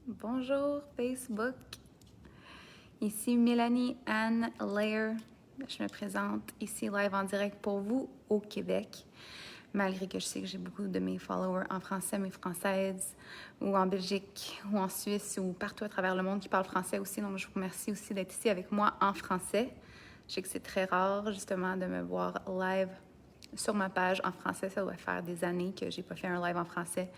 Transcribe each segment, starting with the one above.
Bonjour Facebook, ici Mélanie Anne Lair. Je me présente ici live en direct pour vous au Québec, malgré que je sais que j'ai beaucoup de mes followers en français, mes françaises, ou en Belgique, ou en Suisse, ou partout à travers le monde qui parlent français aussi. Donc je vous remercie aussi d'être ici avec moi en français. Je sais que c'est très rare justement de me voir live sur ma page en français. Ça doit faire des années que j'ai pas fait un live en français.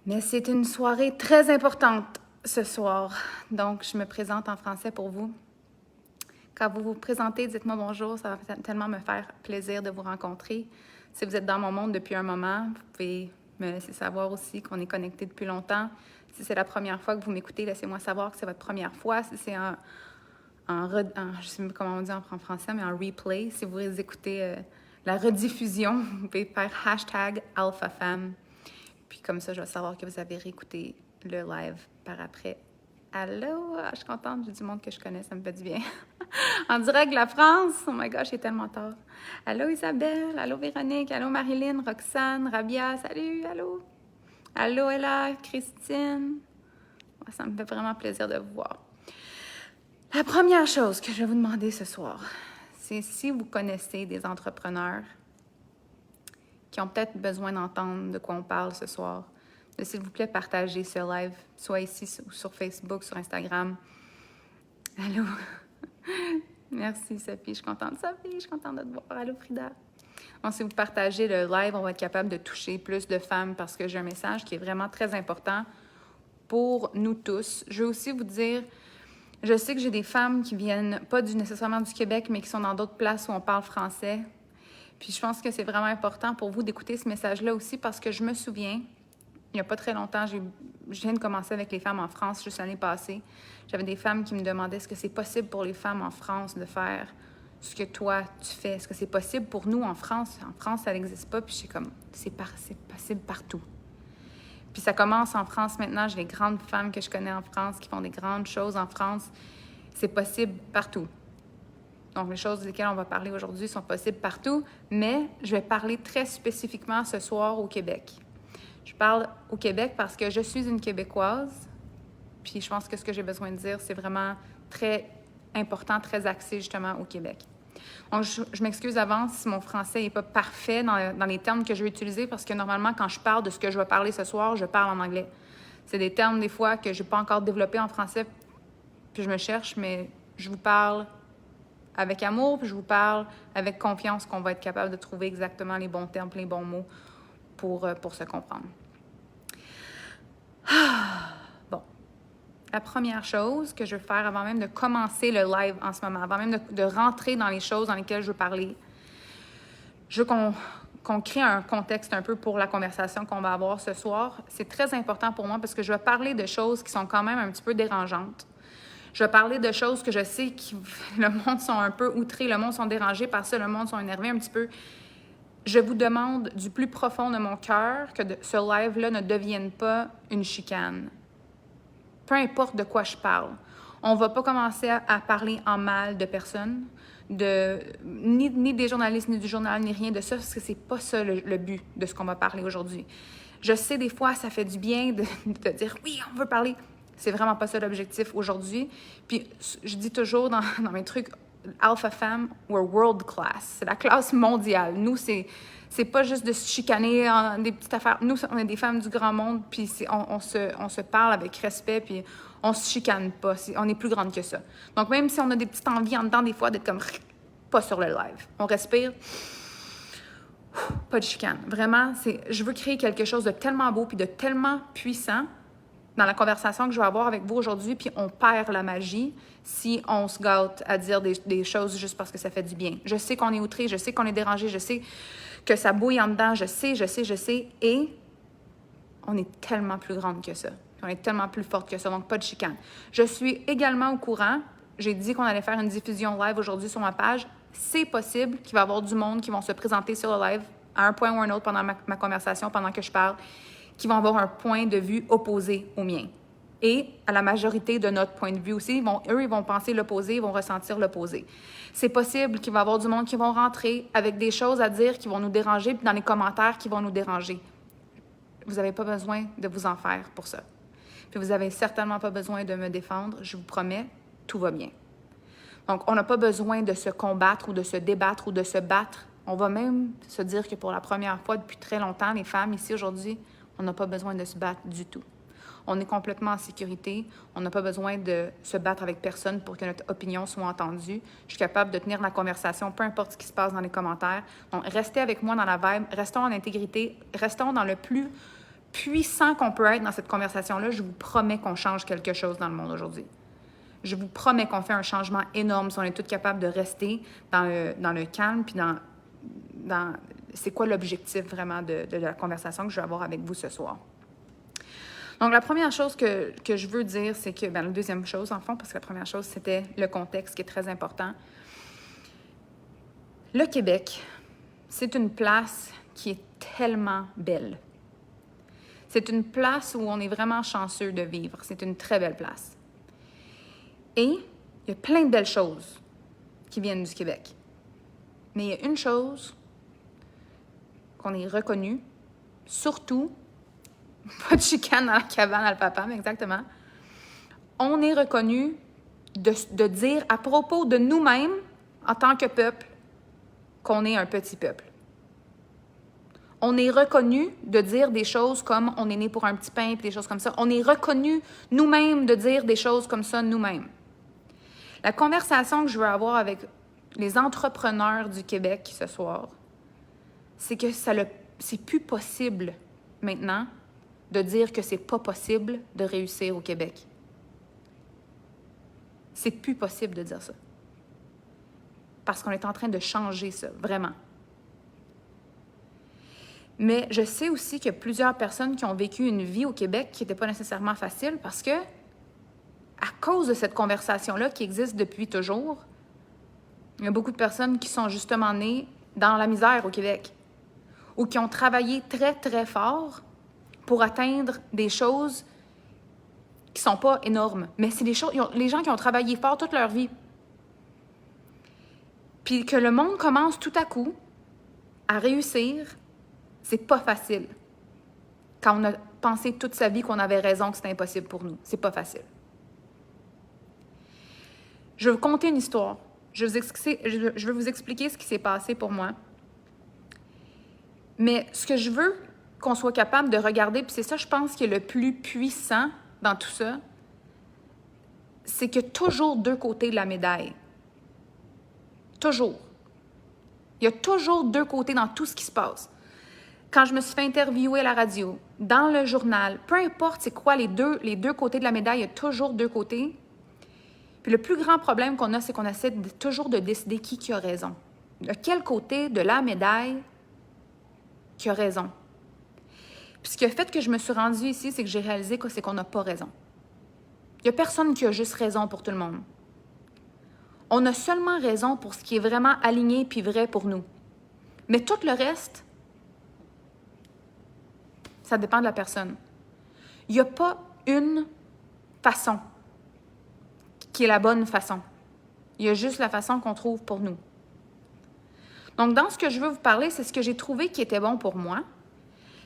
Mais c'est une soirée très importante ce soir. Donc, je me présente en français pour vous. Quand vous vous présentez, dites-moi bonjour. Ça va tellement me faire plaisir de vous rencontrer. Si vous êtes dans mon monde depuis un moment, vous pouvez me laisser savoir aussi qu'on est connecté depuis longtemps. Si c'est la première fois que vous m'écoutez, laissez-moi savoir que c'est votre première fois. Si c'est je ne sais pas comment on dit en français, mais en replay, si vous écoutez la rediffusion, vous pouvez faire #AlphaFam. Puis comme ça, je vais savoir que vous avez réécouté le live par après. Allô? Je suis contente, j'ai du monde que je connais, ça me fait du bien. En direct de la France! Oh my gosh, il est tellement tard. Allô Isabelle, allô Véronique, allô Marilyn, Roxane, Rabia, salut, allô? Allô Ella, Christine. Ça me fait vraiment plaisir de vous voir. La première chose que je vais vous demander ce soir, c'est si vous connaissez des entrepreneurs qui ont peut-être besoin d'entendre de quoi on parle ce soir, de s'il vous plaît partager ce live, soit ici ou sur Facebook, sur Instagram. Allô? Merci Sophie, je suis contente. Sophie, je suis contente de te voir. Allô Frida? Bon, si vous partagez le live, on va être capable de toucher plus de femmes parce que j'ai un message qui est vraiment très important pour nous tous. Je veux aussi vous dire, je sais que j'ai des femmes qui viennent pas nécessairement du Québec, mais qui sont dans d'autres places où on parle français. Puis je pense que c'est vraiment important pour vous d'écouter ce message-là aussi parce que je me souviens, il n'y a pas très longtemps, je viens de commencer avec les femmes en France juste l'année passée. J'avais des femmes qui me demandaient est-ce que c'est possible pour les femmes en France de faire ce que toi tu fais? Est-ce que c'est possible pour nous en France? En France, ça n'existe pas. Puis je suis comme, c'est possible partout. Puis ça commence en France maintenant. J'ai des grandes femmes que je connais en France qui font des grandes choses en France. C'est possible partout. Donc, les choses desquelles on va parler aujourd'hui sont possibles partout, mais je vais parler très spécifiquement ce soir au Québec. Je parle au Québec parce que je suis une Québécoise, puis je pense que ce que j'ai besoin de dire, c'est vraiment très important, très axé justement au Québec. Donc, je m'excuse d'avance si mon français n'est pas parfait dans les termes que je vais utiliser parce que normalement, quand je parle de ce que je vais parler ce soir, je parle en anglais. C'est des termes, des fois, que je n'ai pas encore développés en français, puis je me cherche, mais je vous parle avec amour, puis je vous parle avec confiance qu'on va être capable de trouver exactement les bons termes, les bons mots pour se comprendre. Bon. La première chose que je veux faire avant même de commencer le live en ce moment, avant même de rentrer dans les choses dans lesquelles je veux parler, je veux qu'on crée un contexte un peu pour la conversation qu'on va avoir ce soir. C'est très important pour moi parce que je vais parler de choses qui sont quand même un petit peu dérangeantes. Je vais parler de choses que je sais que le monde sont un peu outrés, le monde sont dérangés par ça, le monde sont énervés un petit peu. Je vous demande du plus profond de mon cœur que ce live-là ne devienne pas une chicane. Peu importe de quoi je parle. On ne va pas commencer à parler en mal de personne, ni des journalistes, ni du journal, ni rien de ça, parce que c'est pas ça le but de ce qu'on va parler aujourd'hui. Je sais, des fois, ça fait du bien de dire « oui, on veut parler ». C'est vraiment pas ça l'objectif aujourd'hui. Puis je dis toujours dans mes trucs, Alpha Fam, we're world class. C'est la classe mondiale. Nous, c'est pas juste de se chicaner en des petites affaires. Nous, on est des femmes du grand monde, puis on se parle avec respect, puis on se chicane pas. On est plus grande que ça. Donc, même si on a des petites envies en dedans, des fois, d'être comme pas sur le live. On respire. Pas de chicane. Vraiment, je veux créer quelque chose de tellement beau puis de tellement puissant dans la conversation que je vais avoir avec vous aujourd'hui, puis on perd la magie si on se gâte à dire des choses juste parce que ça fait du bien. Je sais qu'on est outré, je sais qu'on est dérangé, je sais que ça bouille en dedans, je sais, et on est tellement plus grande que ça. On est tellement plus forte que ça, donc pas de chicane. Je suis également au courant, j'ai dit qu'on allait faire une diffusion live aujourd'hui sur ma page. C'est possible qu'il va y avoir du monde qui vont se présenter sur le live à un point ou un autre pendant ma conversation, pendant que je parle, qui vont avoir un point de vue opposé au mien. Et à la majorité de notre point de vue aussi, eux, ils vont penser l'opposé, ils vont ressentir l'opposé. C'est possible qu'il va y avoir du monde qui vont rentrer avec des choses à dire qui vont nous déranger, puis dans les commentaires qui vont nous déranger. Vous n'avez pas besoin de vous en faire pour ça. Puis vous n'avez certainement pas besoin de me défendre. Je vous promets, tout va bien. Donc, on n'a pas besoin de se combattre ou de se débattre ou de se battre. On va même se dire que pour la première fois depuis très longtemps, les femmes ici aujourd'hui, on n'a pas besoin de se battre du tout. On est complètement en sécurité. On n'a pas besoin de se battre avec personne pour que notre opinion soit entendue. Je suis capable de tenir la conversation, peu importe ce qui se passe dans les commentaires. Donc, restez avec moi dans la vibe, restons en intégrité, restons dans le plus puissant qu'on peut être dans cette conversation-là. Je vous promets qu'on change quelque chose dans le monde aujourd'hui. Je vous promets qu'on fait un changement énorme si on est tous capables de rester dans le calme puis dans c'est quoi l'objectif vraiment de la conversation que je vais avoir avec vous ce soir. Donc, la première chose que je veux dire, c'est que, la deuxième chose, en fond, parce que la première chose, c'était le contexte qui est très important. Le Québec, c'est une place qui est tellement belle. C'est une place où on est vraiment chanceux de vivre. C'est une très belle place. Et il y a plein de belles choses qui viennent du Québec. Mais il y a une chose qu'on est reconnu, surtout, pas de chicane dans la cabane à le papa, mais exactement. On est reconnu de dire à propos de nous-mêmes, en tant que peuple, qu'on est un petit peuple. On est reconnu de dire des choses comme on est né pour un petit pain, et des choses comme ça. On est reconnu nous-mêmes de dire des choses comme ça nous-mêmes. La conversation que je veux avoir avec les entrepreneurs du Québec ce soir, c'est que c'est plus possible maintenant de dire que c'est pas possible de réussir au Québec. C'est plus possible de dire ça. Parce qu'on est en train de changer ça, vraiment. Mais je sais aussi qu'il y a plusieurs personnes qui ont vécu une vie au Québec qui n'était pas nécessairement facile parce que, à cause de cette conversation-là qui existe depuis toujours, il y a beaucoup de personnes qui sont justement nées dans la misère au Québec ou qui ont travaillé très, très fort pour atteindre des choses qui ne sont pas énormes. Mais c'est les gens qui ont travaillé fort toute leur vie. Puis que le monde commence tout à coup à réussir, c'est pas facile. Quand on a pensé toute sa vie qu'on avait raison, que c'était impossible pour nous. C'est pas facile. Je vais vous conter une histoire. Je vais vous expliquer ce qui s'est passé pour moi. Mais ce que je veux qu'on soit capable de regarder, puis c'est ça, je pense, qui est le plus puissant dans tout ça, c'est qu'il y a toujours deux côtés de la médaille. Toujours. Il y a toujours deux côtés dans tout ce qui se passe. Quand je me suis fait interviewer à la radio, dans le journal, peu importe c'est quoi les deux côtés de la médaille, il y a toujours deux côtés. Puis le plus grand problème qu'on a, c'est qu'on essaie toujours de décider qui a raison. De quel côté de la médaille qui a raison. Puis ce qui a fait que je me suis rendue ici, c'est que j'ai réalisé que c'est qu'on n'a pas raison. Il n'y a personne qui a juste raison pour tout le monde. On a seulement raison pour ce qui est vraiment aligné puis vrai pour nous. Mais tout le reste, ça dépend de la personne. Il n'y a pas une façon qui est la bonne façon. Il y a juste la façon qu'on trouve pour nous. Donc, dans ce que je veux vous parler, c'est ce que j'ai trouvé qui était bon pour moi.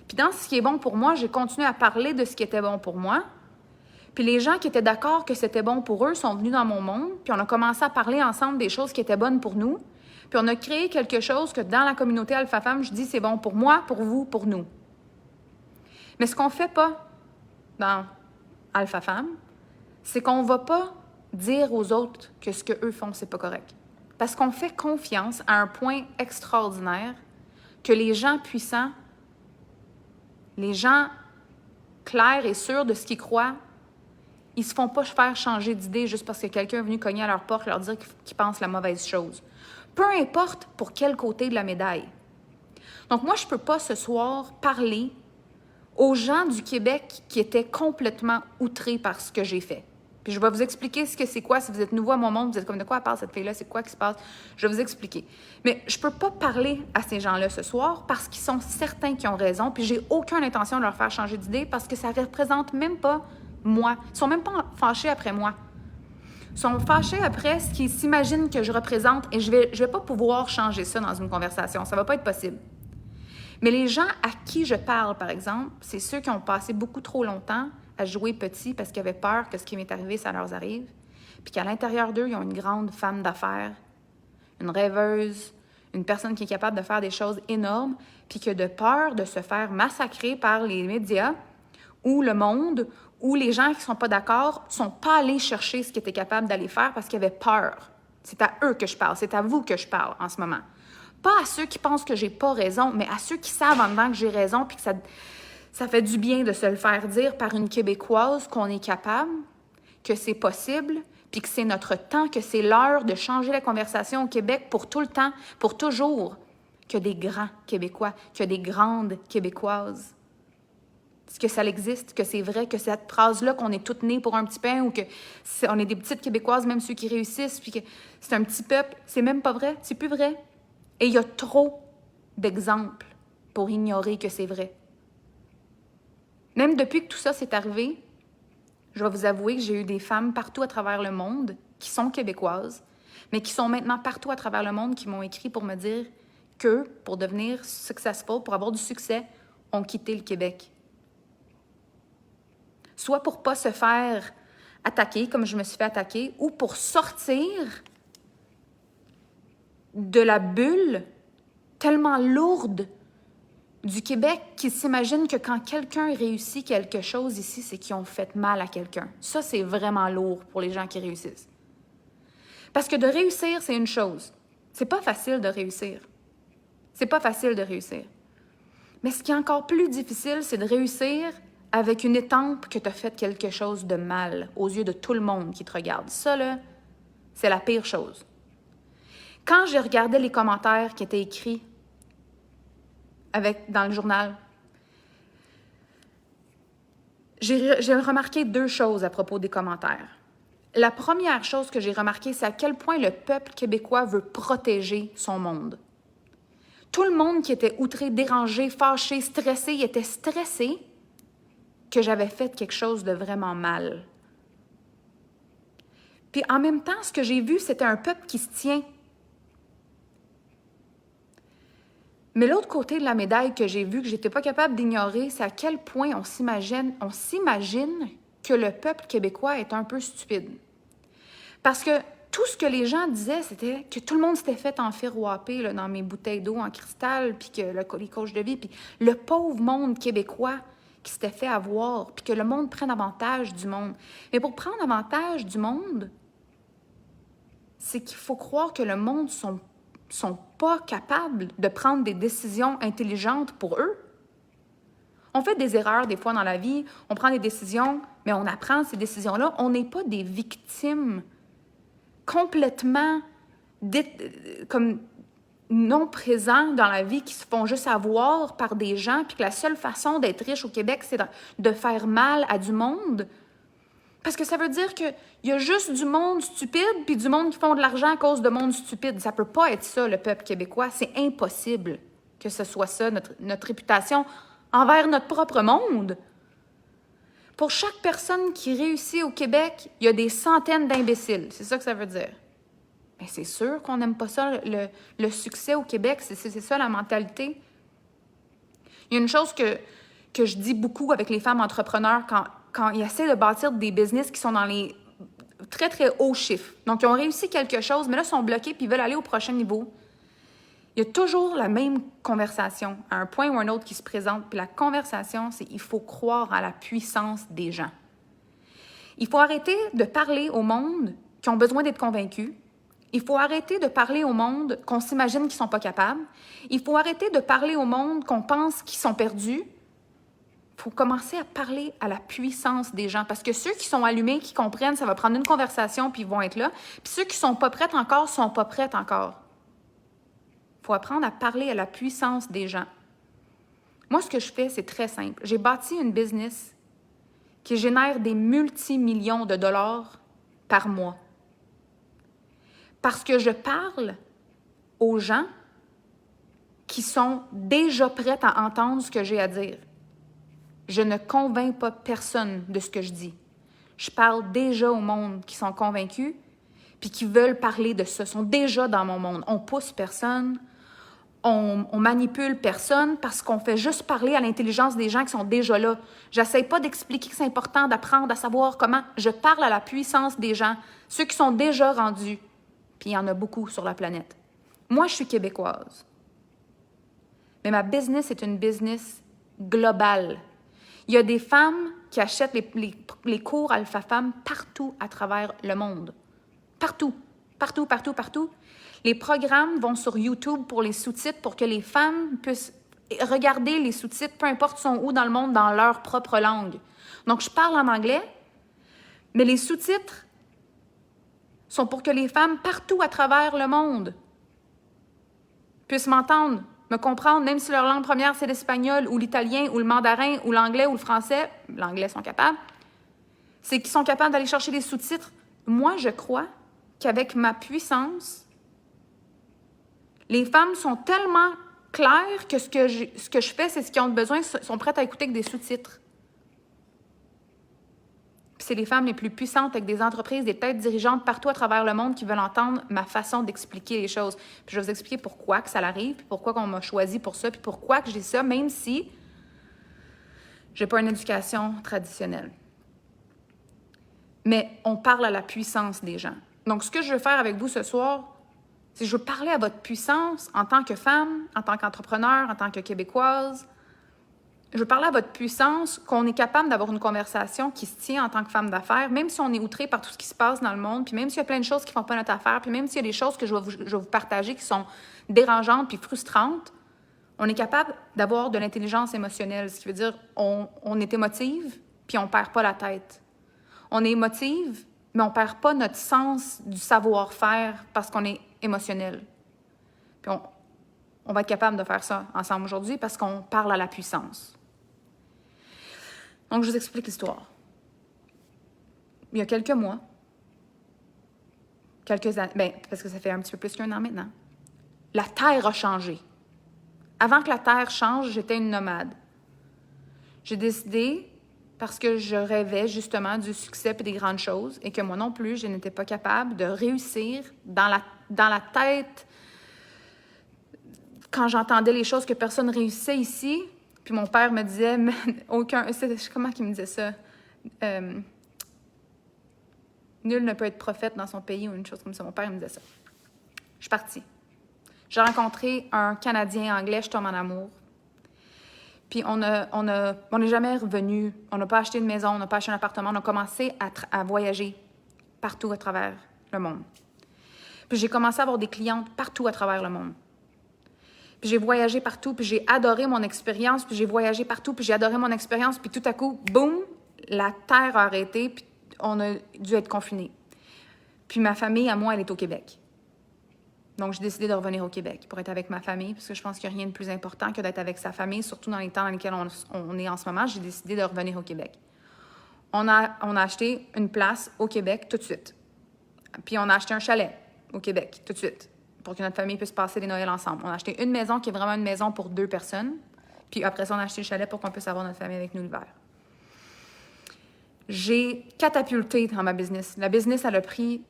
Puis dans ce qui est bon pour moi, j'ai continué à parler de ce qui était bon pour moi. Puis les gens qui étaient d'accord que c'était bon pour eux sont venus dans mon monde. Puis on a commencé à parler ensemble des choses qui étaient bonnes pour nous. Puis on a créé quelque chose que dans la communauté Alpha Femme, je dis c'est bon pour moi, pour vous, pour nous. Mais ce qu'on ne fait pas dans Alpha Femme, c'est qu'on ne va pas dire aux autres que ce qu'eux font, c'est pas correct. Parce qu'on fait confiance à un point extraordinaire que les gens puissants, les gens clairs et sûrs de ce qu'ils croient, ils ne se font pas faire changer d'idée juste parce que quelqu'un est venu cogner à leur porte et leur dire qu'ils pensent la mauvaise chose. Peu importe pour quel côté de la médaille. Donc moi, je ne peux pas ce soir parler aux gens du Québec qui étaient complètement outrés par ce que j'ai fait. Puis je vais vous expliquer ce que c'est quoi. Si vous êtes nouveau à mon monde, vous êtes comme de quoi elle parle cette fille-là, c'est quoi qui se passe? Je vais vous expliquer. Mais je ne peux pas parler à ces gens-là ce soir parce qu'ils sont certains qu'ils ont raison, puis j'ai aucune intention de leur faire changer d'idée parce que ça ne représente même pas moi. Ils ne sont même pas fâchés après moi. Ils sont fâchés après ce qu'ils s'imaginent que je représente et je vais pas pouvoir changer ça dans une conversation. Ça ne va pas être possible. Mais les gens à qui je parle, par exemple, c'est ceux qui ont passé beaucoup trop longtemps à jouer petit parce qu'ils avaient peur que ce qui m'est arrivé, ça leur arrive. Puis qu'à l'intérieur d'eux, ils ont une grande femme d'affaires, une rêveuse, une personne qui est capable de faire des choses énormes, puis que de peur de se faire massacrer par les médias ou le monde ou les gens qui ne sont pas d'accord ne sont pas allés chercher ce qu'ils étaient capables d'aller faire parce qu'ils avaient peur. C'est à eux que je parle, c'est à vous que je parle en ce moment. Pas à ceux qui pensent que j'ai pas raison, mais à ceux qui savent en dedans que j'ai raison puis que ça fait du bien de se le faire dire par une Québécoise qu'on est capable, que c'est possible, puis que c'est notre temps, que c'est l'heure de changer la conversation au Québec pour tout le temps, pour toujours, que des grands Québécois, que des grandes Québécoises. Que ça existe, que c'est vrai, que cette phrase-là, qu'on est toutes nées pour un petit pain ou on est des petites Québécoises, même ceux qui réussissent, puis que c'est un petit peuple, c'est même pas vrai, c'est plus vrai. Et il y a trop d'exemples pour ignorer que c'est vrai. Même depuis que tout ça s'est arrivé, je vais vous avouer que j'ai eu des femmes partout à travers le monde qui sont québécoises, mais qui sont maintenant partout à travers le monde qui m'ont écrit pour me dire qu'eux, pour devenir successful, pour avoir du succès, ont quitté le Québec. Soit pour ne pas se faire attaquer comme je me suis fait attaquer, ou pour sortir de la bulle tellement lourde du Québec qu'ils s'imaginent que quand quelqu'un réussit quelque chose ici, c'est qu'ils ont fait mal à quelqu'un. Ça, c'est vraiment lourd pour les gens qui réussissent. Parce que de réussir, c'est une chose. C'est pas facile de réussir. C'est pas facile de réussir. Mais ce qui est encore plus difficile, c'est de réussir avec une étampe que tu as fait quelque chose de mal aux yeux de tout le monde qui te regarde. Ça, là, c'est la pire chose. Quand j'ai regardé les commentaires qui étaient écrits dans le journal, j'ai remarqué deux choses à propos des commentaires. La première chose que j'ai remarquée, c'est à quel point le peuple québécois veut protéger son monde. Tout le monde qui était outré, dérangé, fâché, stressé, il était stressé que j'avais fait quelque chose de vraiment mal. Puis en même temps, ce que j'ai vu, c'était un peuple qui se tient. Mais l'autre côté de la médaille que j'ai vu, que je n'étais pas capable d'ignorer, c'est à quel point on s'imagine que le peuple québécois est un peu stupide. Parce que tout ce que les gens disaient, c'était que tout le monde s'était fait enfirouaper là, dans mes bouteilles d'eau en cristal, puis que les coachs de vie, puis le pauvre monde québécois qui s'était fait avoir, puis que le monde prenne avantage du monde. Mais pour prendre avantage du monde, c'est qu'il faut croire que le monde sont pas capables de prendre des décisions intelligentes pour eux. On fait des erreurs des fois dans la vie, on prend des décisions, mais on apprend ces décisions-là. On n'est pas des victimes complètement comme non présents dans la vie qui se font juste avoir par des gens, puis que la seule façon d'être riche au Québec, c'est de faire mal à du monde. Parce que ça veut dire qu'il y a juste du monde stupide puis du monde qui font de l'argent à cause de monde stupide. Ça peut pas être ça, le peuple québécois. C'est impossible que ce soit ça, notre réputation envers notre propre monde. Pour chaque personne qui réussit au Québec, il y a des centaines d'imbéciles. C'est ça que ça veut dire. Mais c'est sûr qu'on n'aime pas ça, le succès au Québec. C'est ça la mentalité. Il y a une chose que je dis beaucoup avec les femmes entrepreneurs quand ils essaient de bâtir des business qui sont dans les très, très hauts chiffres. Donc, ils ont réussi quelque chose, mais là, ils sont bloqués puis ils veulent aller au prochain niveau. Il y a toujours la même conversation, à un point ou un autre qui se présente. Puis la conversation, c'est il faut croire à la puissance des gens. Il faut arrêter de parler au monde qui ont besoin d'être convaincus. Il faut arrêter de parler au monde qu'on s'imagine qu'ils ne sont pas capables. Il faut arrêter de parler au monde qu'on pense qu'ils sont perdus. Il faut commencer à parler à la puissance des gens. Parce que ceux qui sont allumés, qui comprennent, ça va prendre une conversation puis ils vont être là. Puis ceux qui ne sont pas prêts encore, ne sont pas prêts encore. Il faut apprendre à parler à la puissance des gens. Moi, ce que je fais, c'est très simple. J'ai bâti une business qui génère des multimillions de dollars par mois. Parce que je parle aux gens qui sont déjà prêts à entendre ce que j'ai à dire. Je ne convainc pas personne de ce que je dis. Je parle déjà au monde qui sont convaincus puis qui veulent parler de ça, sont déjà dans mon monde. On pousse personne, on manipule personne parce qu'on fait juste parler à l'intelligence des gens qui sont déjà là. J'essaie pas d'expliquer que c'est important d'apprendre à savoir comment. Je parle à la puissance des gens, ceux qui sont déjà rendus. Puis il y en a beaucoup sur la planète. Moi, je suis québécoise. Mais ma business est une business globale. Il y a des femmes qui achètent les cours Alpha Femmes partout à travers le monde. Partout, partout, partout, partout. Les programmes vont sur YouTube pour les sous-titres pour que les femmes puissent regarder les sous-titres, peu importe sont où dans le monde, dans leur propre langue. Donc, je parle en anglais, mais les sous-titres sont pour que les femmes partout à travers le monde puissent m'entendre, me comprendre, même si leur langue première, c'est l'espagnol ou l'italien ou le mandarin ou l'anglais ou le français. L'anglais sont capables. C'est qu'ils sont capables d'aller chercher les sous-titres. Moi, je crois qu'avec ma puissance, les femmes sont tellement claires que ce que je fais, c'est ce qu'ils ont besoin, sont prêtes à écouter avec des sous-titres. Puis c'est les femmes les plus puissantes avec des entreprises, des têtes dirigeantes partout à travers le monde qui veulent entendre ma façon d'expliquer les choses. Puis je vais vous expliquer pourquoi que ça arrive, puis pourquoi qu'on m'a choisi pour ça, puis pourquoi que j'ai ça, même si j'ai pas une éducation traditionnelle. Mais on parle à la puissance des gens. Donc, ce que je veux faire avec vous ce soir, c'est que je veux parler à votre puissance en tant que femme, en tant qu'entrepreneur, en tant que Québécoise. Je veux parler à votre puissance, qu'on est capable d'avoir une conversation qui se tient en tant que femme d'affaires, même si on est outré par tout ce qui se passe dans le monde, puis même s'il y a plein de choses qui ne font pas notre affaire, puis même s'il y a des choses que je vais vous partager qui sont dérangeantes puis frustrantes, on est capable d'avoir de l'intelligence émotionnelle, ce qui veut dire on est émotive, puis on ne perd pas la tête. On est émotive, mais on ne perd pas notre sens du savoir-faire parce qu'on est émotionnel. Puis on va être capable de faire ça ensemble aujourd'hui parce qu'on parle à la puissance. Donc, je vous explique l'histoire. Il y a quelques mois, quelques années, parce que ça fait un petit peu plus qu'1 an maintenant, la Terre a changé. Avant que la Terre change, j'étais une nomade. J'ai décidé, parce que je rêvais justement du succès et des grandes choses, et que moi non plus, je n'étais pas capable de réussir dans la tête, quand j'entendais les choses que personne réussissait ici. Puis mon père me disait, comment il me disait ça? Nul ne peut être prophète dans son pays ou une chose comme ça. Mon père il me disait ça. Je suis partie. J'ai rencontré un Canadien anglais, je tombe en amour. Puis on n'est jamais revenu. On n'a pas acheté une maison, on n'a pas acheté un appartement. On a commencé à voyager partout à travers le monde. Puis j'ai commencé à avoir des clientes partout à travers le monde. Puis j'ai voyagé partout, puis j'ai adoré mon expérience, puis j'ai voyagé partout, puis j'ai adoré mon expérience, puis tout à coup, boum, la Terre a arrêté, puis on a dû être confinés. Puis ma famille, à moi, elle est au Québec. Donc, j'ai décidé de revenir au Québec pour être avec ma famille, parce que je pense qu'il n'y a rien de plus important que d'être avec sa famille, surtout dans les temps dans lesquels on est en ce moment. J'ai décidé de revenir au Québec. On a acheté une place au Québec tout de suite. Puis on a acheté un chalet au Québec tout de suite, pour que notre famille puisse passer les Noëls ensemble. On a acheté une maison qui est vraiment une maison pour 2 personnes. Puis après ça, on a acheté le chalet pour qu'on puisse avoir notre famille avec nous l'hiver. J'ai catapulté dans ma business. La business, elle a pris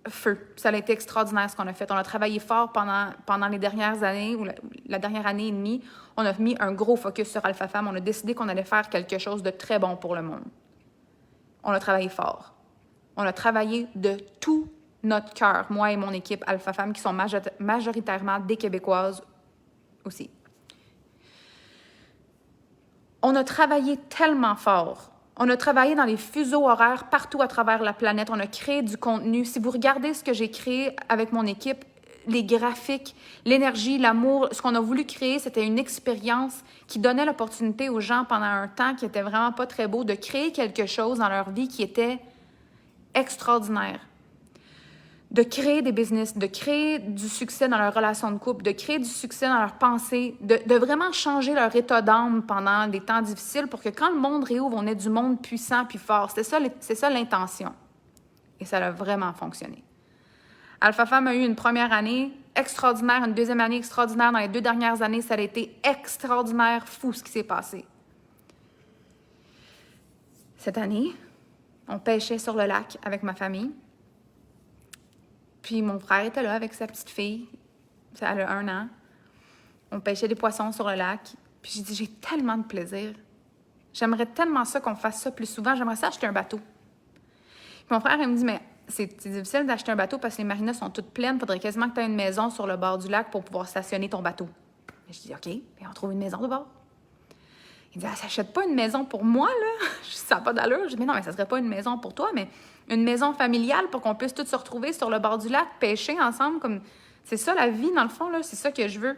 feu. Ça a été extraordinaire ce qu'on a fait. On a travaillé fort pendant les dernières années, ou la dernière année et demie. On a mis un gros focus sur Alpha Femme. On a décidé qu'on allait faire quelque chose de très bon pour le monde. On a travaillé fort. On a travaillé de tout notre cœur, moi et mon équipe Alpha Femmes, qui sont majoritairement des Québécoises aussi. On a travaillé tellement fort. On a travaillé dans les fuseaux horaires partout à travers la planète. On a créé du contenu. Si vous regardez ce que j'ai créé avec mon équipe, les graphiques, l'énergie, l'amour, ce qu'on a voulu créer, c'était une expérience qui donnait l'opportunité aux gens pendant un temps qui était vraiment pas très beau de créer quelque chose dans leur vie qui était extraordinaire. De créer des business, de créer du succès dans leur relation de couple, de créer du succès dans leurs pensées, de vraiment changer leur état d'âme pendant des temps difficiles pour que quand le monde réouvre, on ait du monde puissant puis fort. C'est ça l'intention. Et ça a vraiment fonctionné. Alpha Femme a eu une première année extraordinaire, une deuxième année extraordinaire. Dans les 2 dernières années, ça a été extraordinaire, fou ce qui s'est passé. Cette année, on pêchait sur le lac avec ma famille. Puis mon frère était là avec sa petite fille, elle a 1 an. On pêchait des poissons sur le lac. Puis j'ai dit, j'ai tellement de plaisir. J'aimerais tellement ça qu'on fasse ça plus souvent. J'aimerais ça acheter un bateau. Puis mon frère, il me dit, mais c'est difficile d'acheter un bateau parce que les marinas sont toutes pleines. Il faudrait quasiment que tu aies une maison sur le bord du lac pour pouvoir stationner ton bateau. Et je dis, OK, et on trouve une maison de bord. Il dit, elle s'achète pas une maison pour moi, là. Je dis, ça n'a pas d'allure. Je dis, mais non, mais ça serait pas une maison pour toi, mais une maison familiale pour qu'on puisse tous se retrouver sur le bord du lac, pêcher ensemble. Comme c'est ça la vie, dans le fond, là. C'est ça que je veux.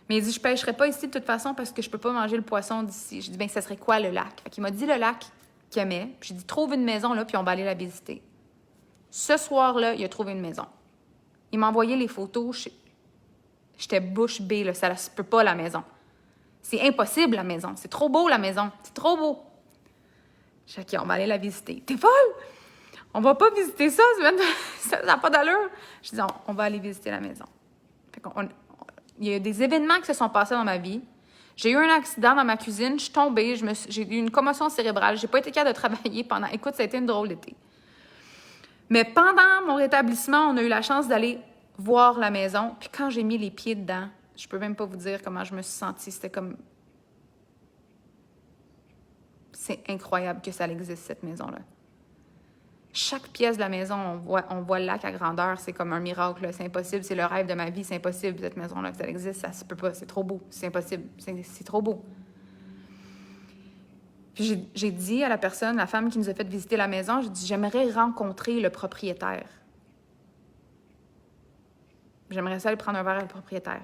Mais il dit, je pêcherai pas ici de toute façon parce que je peux pas manger le poisson d'ici. Je dis, bien, ça serait quoi le lac? Fait qu'il m'a dit le lac qu'il aimait. Puis j'ai dit, trouve une maison là, puis on va aller la visiter. Ce soir-là, il a trouvé une maison. Il m'a envoyé les photos. J'étais bouche bée, là. Ça se peut pas, la maison. C'est impossible, la maison. C'est trop beau, la maison. C'est trop beau. Je dis, OK, on va aller la visiter. T'es folle? On va pas visiter ça. Ça n'a pas d'allure. Je dis, on va aller visiter la maison. Fait il y a des événements qui se sont passés dans ma vie. J'ai eu un accident dans ma cuisine. Je suis tombée. J'ai eu une commotion cérébrale. J'ai pas été capable de travailler pendant... Écoute, ça a été une drôle d'été. Mais pendant mon rétablissement, on a eu la chance d'aller voir la maison. Puis quand j'ai mis les pieds dedans, je peux même pas vous dire comment je me suis sentie. C'était comme... C'est incroyable que ça existe, cette maison-là. Chaque pièce de la maison, on voit le lac à grandeur. C'est comme un miracle, là. C'est impossible. C'est le rêve de ma vie. C'est impossible, cette maison-là, que ça existe. Ça se peut pas. C'est trop beau. C'est impossible. C'est trop beau. Puis j'ai dit à la personne, la femme qui nous a fait visiter la maison, j'ai dit, j'aimerais rencontrer le propriétaire. J'aimerais ça aller prendre un verre avec le propriétaire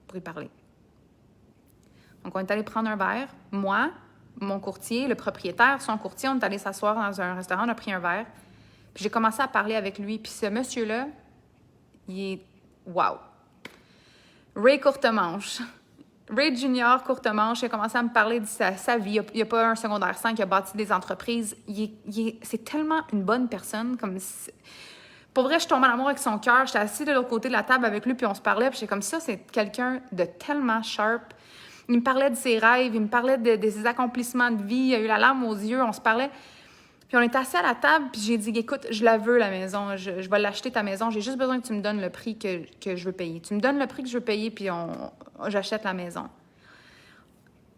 pour y parler. Donc, on est allé prendre un verre. Moi, mon courtier, le propriétaire, son courtier, on est allé s'asseoir dans un restaurant, on a pris un verre. Puis j'ai commencé à parler avec lui. Puis ce monsieur-là, il est... Wow! Ray Courtemanche. Ray Junior Courtemanche, il a commencé à me parler de sa vie. Il n'a pas un secondaire 5, il a bâti des entreprises. C'est tellement une bonne personne. Comme pour vrai, je tombe en amour avec son cœur. J'étais assise de l'autre côté de la table avec lui, puis on se parlait. Puis j'étais comme ça, c'est quelqu'un de tellement sharp. Il me parlait de ses rêves, il me parlait de ses accomplissements de vie. Il a eu la larme aux yeux, on se parlait. Puis on est assis à la table, puis j'ai dit, écoute, je la veux, la maison. Je vais l'acheter, ta maison. J'ai juste besoin que tu me donnes le prix que je veux payer. Tu me donnes le prix que je veux payer, puis j'achète la maison.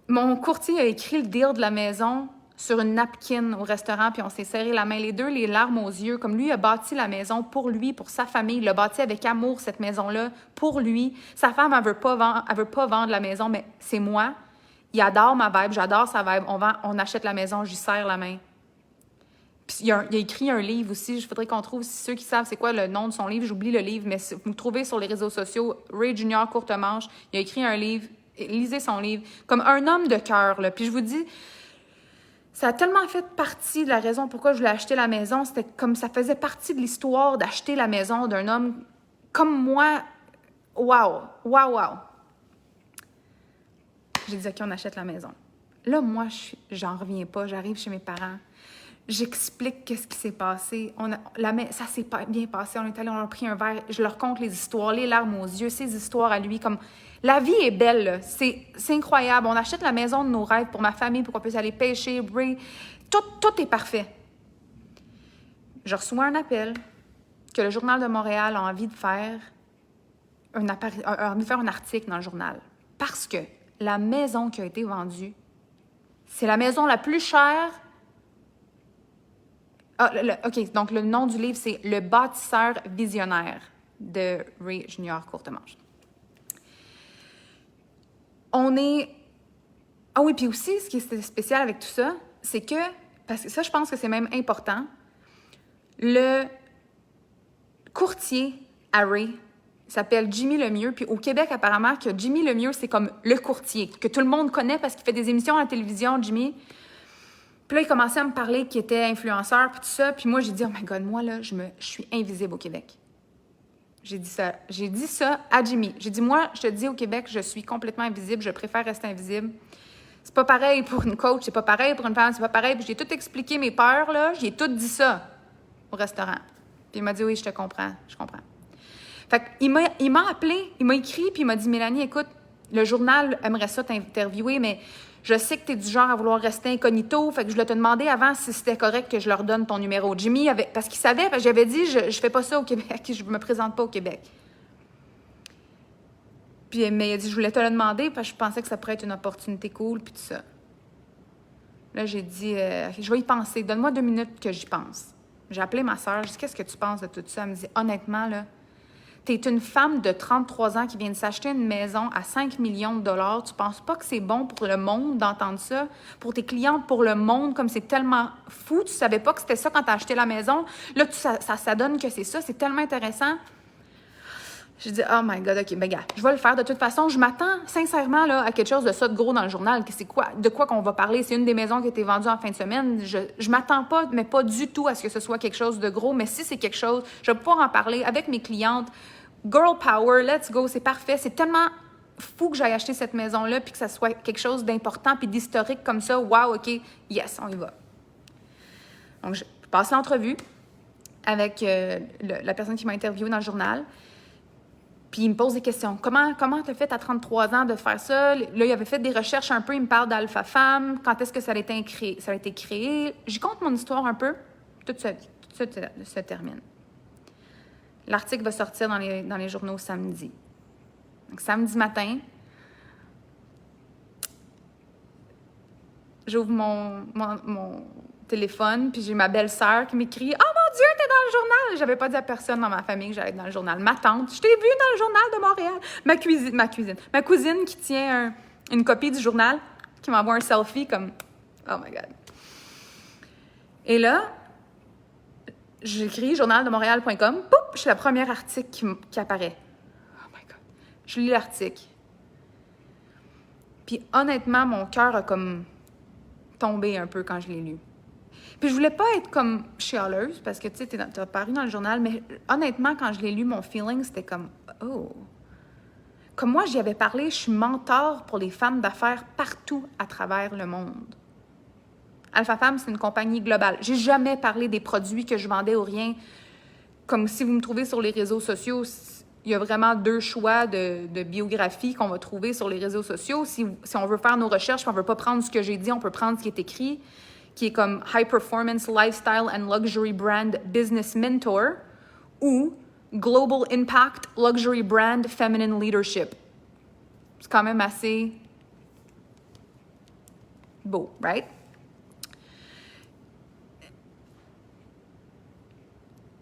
Mon courtier a écrit le deal de la maison sur une napkin au restaurant, puis on s'est serré la main, les deux, les larmes aux yeux. Comme lui a bâti la maison pour lui, pour sa famille. Il l'a bâti avec amour, cette maison-là, pour lui. Sa femme, elle veut pas vendre la maison, mais c'est moi. Il adore ma vibe, j'adore sa vibe. On achète la maison, je lui serre la main. Puis il a écrit un livre aussi. Il faudrait qu'on trouve, ceux qui savent c'est quoi le nom de son livre, j'oublie le livre, mais vous le trouvez sur les réseaux sociaux, Ray Junior Courtemanche. Il a écrit un livre. Lisez son livre. Comme un homme de cœur, là. Puis je vous dis, ça a tellement fait partie de la raison pourquoi je voulais acheter la maison. C'était comme ça faisait partie de l'histoire d'acheter la maison d'un homme comme moi. Wow! Wow, wow! J'ai dit, OK, on achète la maison. Là, moi, j'en reviens pas. J'arrive chez mes parents. J'explique qu'est-ce qui s'est passé. Ça s'est bien passé. On est allé, on a pris un verre. Je leur conte les histoires, les larmes aux yeux, ses histoires à lui. Comme la vie est belle, là. C'est incroyable. On achète la maison de nos rêves pour ma famille, pour qu'on puisse aller pêcher, Ray. Tout est parfait. Je reçois un appel que le Journal de Montréal a envie de faire un article dans le journal. Parce que la maison qui a été vendue, c'est la maison la plus chère. OK, donc le nom du livre, c'est « Le bâtisseur visionnaire » de Ray Junior Courtemanche. Ah oui, puis aussi, ce qui est spécial avec tout ça, c'est que, parce que ça, je pense que c'est même important, le courtier à Ray s'appelle Jimmy Lemieux, puis au Québec, apparemment, que Jimmy Lemieux, c'est comme le courtier, que tout le monde connaît parce qu'il fait des émissions à la télévision, Jimmy. Puis là, il commençait à me parler qu'il était influenceur, puis tout ça. Puis moi, j'ai dit, oh my God, moi, là, je suis invisible au Québec. J'ai dit ça à Jimmy. J'ai dit, moi, je te dis, au Québec, je suis complètement invisible. Je préfère rester invisible. C'est pas pareil pour une coach, c'est pas pareil pour une femme, c'est pas pareil. Puis j'ai tout expliqué mes peurs, là. J'ai tout dit ça au restaurant. Puis il m'a dit, oui, je te comprends, je comprends. Fait qu'il m'a appelé, il m'a écrit, puis il m'a dit, Mélanie, écoute, le journal aimerait ça t'interviewer, mais je sais que tu es du genre à vouloir rester incognito, fait que je voulais te demander avant si c'était correct que je leur donne ton numéro. Jimmy, parce qu'il savait, parce que j'avais dit, je fais pas ça au Québec, je me présente pas au Québec. Puis Puis, mais il a dit, je voulais te le demander parce que je pensais que ça pourrait être une opportunité cool, puis tout ça. Là, j'ai dit, OK, je vais y penser. Donne-moi 2 minutes que j'y pense. J'ai appelé ma sœur. Je dit, qu'est-ce que tu penses de tout ça? Elle me dit, honnêtement, là, t'es une femme de 33 ans qui vient de s'acheter une maison à 5 millions de dollars. Tu penses pas que c'est bon pour le monde d'entendre ça? Pour tes clientes, pour le monde, comme c'est tellement fou. Tu savais pas que c'était ça quand t'as acheté la maison. Là, ça donne que c'est ça. C'est tellement intéressant. J'ai dit, oh my God, OK, ben gars, je vais le faire. De toute façon, je m'attends sincèrement là, à quelque chose de ça de gros dans le journal. C'est quoi, de quoi qu'on va parler? C'est une des maisons qui a été vendue en fin de semaine. Je m'attends pas, mais pas du tout à ce que ce soit quelque chose de gros. Mais si c'est quelque chose, je vais pouvoir en parler avec mes clientes. Girl power, let's go, c'est parfait. C'est tellement fou que j'aille acheter cette maison-là puis que ça soit quelque chose d'important puis d'historique comme ça. Wow, OK, yes, on y va. Donc, je passe l'entrevue avec la personne qui m'a interviewée dans le journal. Puis il me pose des questions. Comment tu as fait à 33 ans de faire ça? Là, il avait fait des recherches un peu. Il me parle d'Alpha Femme. Quand est-ce que ça a été créé? J'y compte mon histoire un peu. Tout ça se termine. L'article va sortir dans les journaux samedi. Donc, samedi matin, j'ouvre mon téléphone, puis j'ai ma belle-sœur qui m'écrit « Oh mon Dieu, t'es dans le journal! » J'avais pas dit à personne dans ma famille que j'allais être dans le journal. Ma tante, je t'ai vue dans le journal de Montréal. Ma cousine qui tient une copie du journal, qui m'envoie un selfie comme « Oh my God! » Et là, j'écris journaldemontréal.com, poup, je suis le premier article qui apparaît. Oh my God! Je lis l'article. Puis honnêtement, mon cœur a comme tombé un peu quand je l'ai lu. Puis je voulais pas être comme chialeuse, parce que, tu sais, t'as paru dans le journal, mais honnêtement, quand je l'ai lu, mon feeling, c'était comme « Oh! » Comme moi, j'y avais parlé, je suis mentor pour les femmes d'affaires partout à travers le monde. Alpha Femme, c'est une compagnie globale. J'ai jamais parlé des produits que je vendais ou rien. Comme si vous me trouvez sur les réseaux sociaux, il y a vraiment 2 choix de biographie qu'on va trouver sur les réseaux sociaux. Si on veut faire nos recherches, puis on veut pas prendre ce que j'ai dit, on peut prendre ce qui est écrit, qui est comme High Performance Lifestyle and Luxury Brand Business Mentor ou Global Impact Luxury Brand Feminine Leadership. C'est quand même assez beau, right?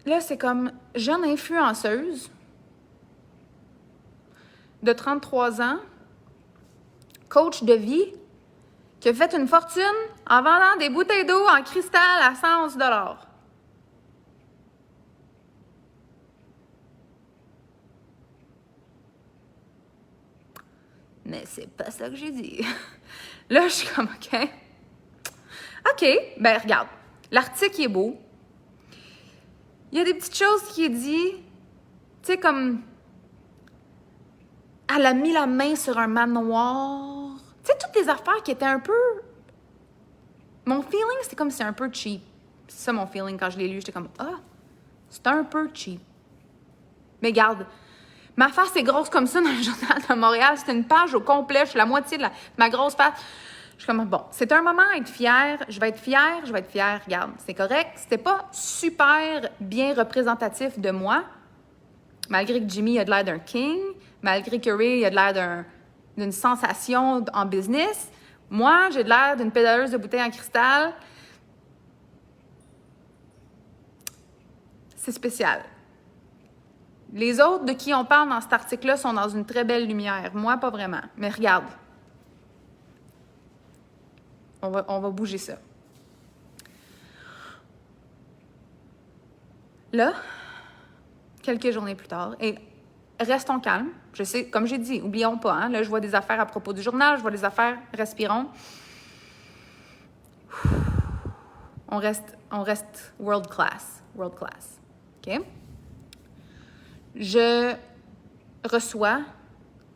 Là, c'est comme jeune influenceuse de 33 ans, coach de vie, qui a fait une fortune en vendant des bouteilles d'eau en cristal à 111 $. Mais c'est pas ça que j'ai dit. Là, je suis comme, OK. OK, ben regarde, l'article est beau. Il y a des petites choses qui est dit, tu sais, comme, elle a mis la main sur un manoir. Tu sais, toutes les affaires qui étaient un peu... Mon feeling, c'était comme si c'était un peu cheap. C'est ça mon feeling quand je l'ai lu. J'étais comme, c'est un peu cheap. Mais regarde, ma face est grosse comme ça dans le journal de Montréal. C'était une page au complet. Je suis la moitié de ma grosse face. Je suis comme, bon, c'est un moment à être fière. Je vais être fière. Regarde, c'est correct. C'était pas super bien représentatif de moi. Malgré que Jimmy a de l'air d'un king. Malgré que Ray a de l'air d'une sensation en business. Moi, j'ai de l'air d'une pédaleuse de bouteilles en cristal. C'est spécial. Les autres de qui on parle dans cet article-là sont dans une très belle lumière. Moi, pas vraiment. Mais regarde. On va bouger ça. Là, quelques journées plus tard, et restons calmes. Je sais, comme j'ai dit, oublions pas. Hein, là, je vois des affaires à propos du journal, je vois des affaires, respirons. On reste world class. OK? Je reçois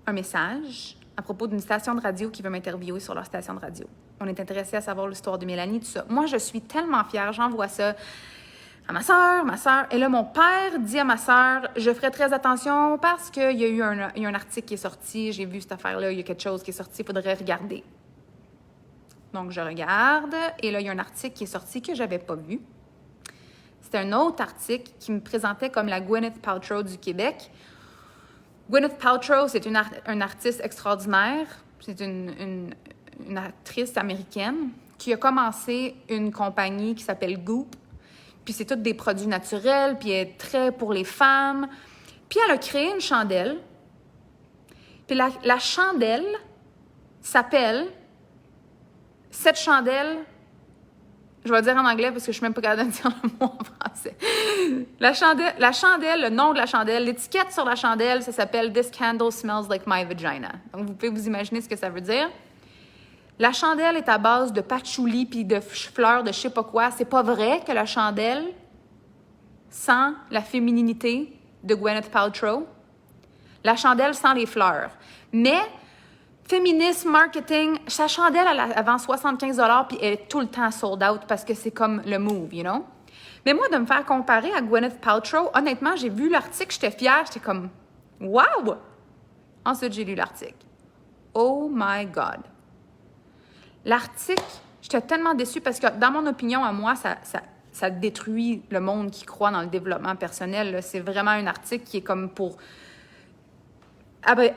un message à propos d'une station de radio qui veut m'interviewer sur leur station de radio. On est intéressé à savoir l'histoire de Mélanie, tout ça. Moi, je suis tellement fière, j'envoie ça à ma sœur. Et là, mon père dit à ma sœur, je ferai très attention parce qu'il y a eu un article qui est sorti, j'ai vu cette affaire-là, il y a quelque chose qui est sorti, il faudrait regarder. Donc, je regarde, et là, il y a un article qui est sorti que je n'avais pas vu. C'était un autre article qui me présentait comme la Gwyneth Paltrow du Québec, Gwyneth Paltrow, c'est une artiste extraordinaire. C'est une actrice américaine qui a commencé une compagnie qui s'appelle Goop. Puis c'est tous des produits naturels, puis elle est très pour les femmes. Puis elle a créé une chandelle. Puis la chandelle s'appelle... Cette chandelle... Je vais le dire en anglais parce que je suis même pas capable de dire le mot en français. La chandelle, le nom de la chandelle, l'étiquette sur la chandelle, ça s'appelle « This candle smells like my vagina ». Donc, vous pouvez vous imaginer ce que ça veut dire. La chandelle est à base de patchouli puis de fleurs de je sais pas quoi. C'est pas vrai que la chandelle sent la fémininité de Gwyneth Paltrow. La chandelle sent les fleurs. Mais... féminisme, marketing, sa chandelle, elle vend 75$ puis elle est tout le temps sold out parce que c'est comme le move, you know? Mais moi, de me faire comparer à Gwyneth Paltrow, honnêtement, j'ai vu l'article, j'étais fière, j'étais comme « Wow! » Ensuite, j'ai lu l'article. Oh my God! L'article, j'étais tellement déçue parce que dans mon opinion, à moi, ça détruit le monde qui croit dans le développement personnel. Là. C'est vraiment un article qui est comme pour...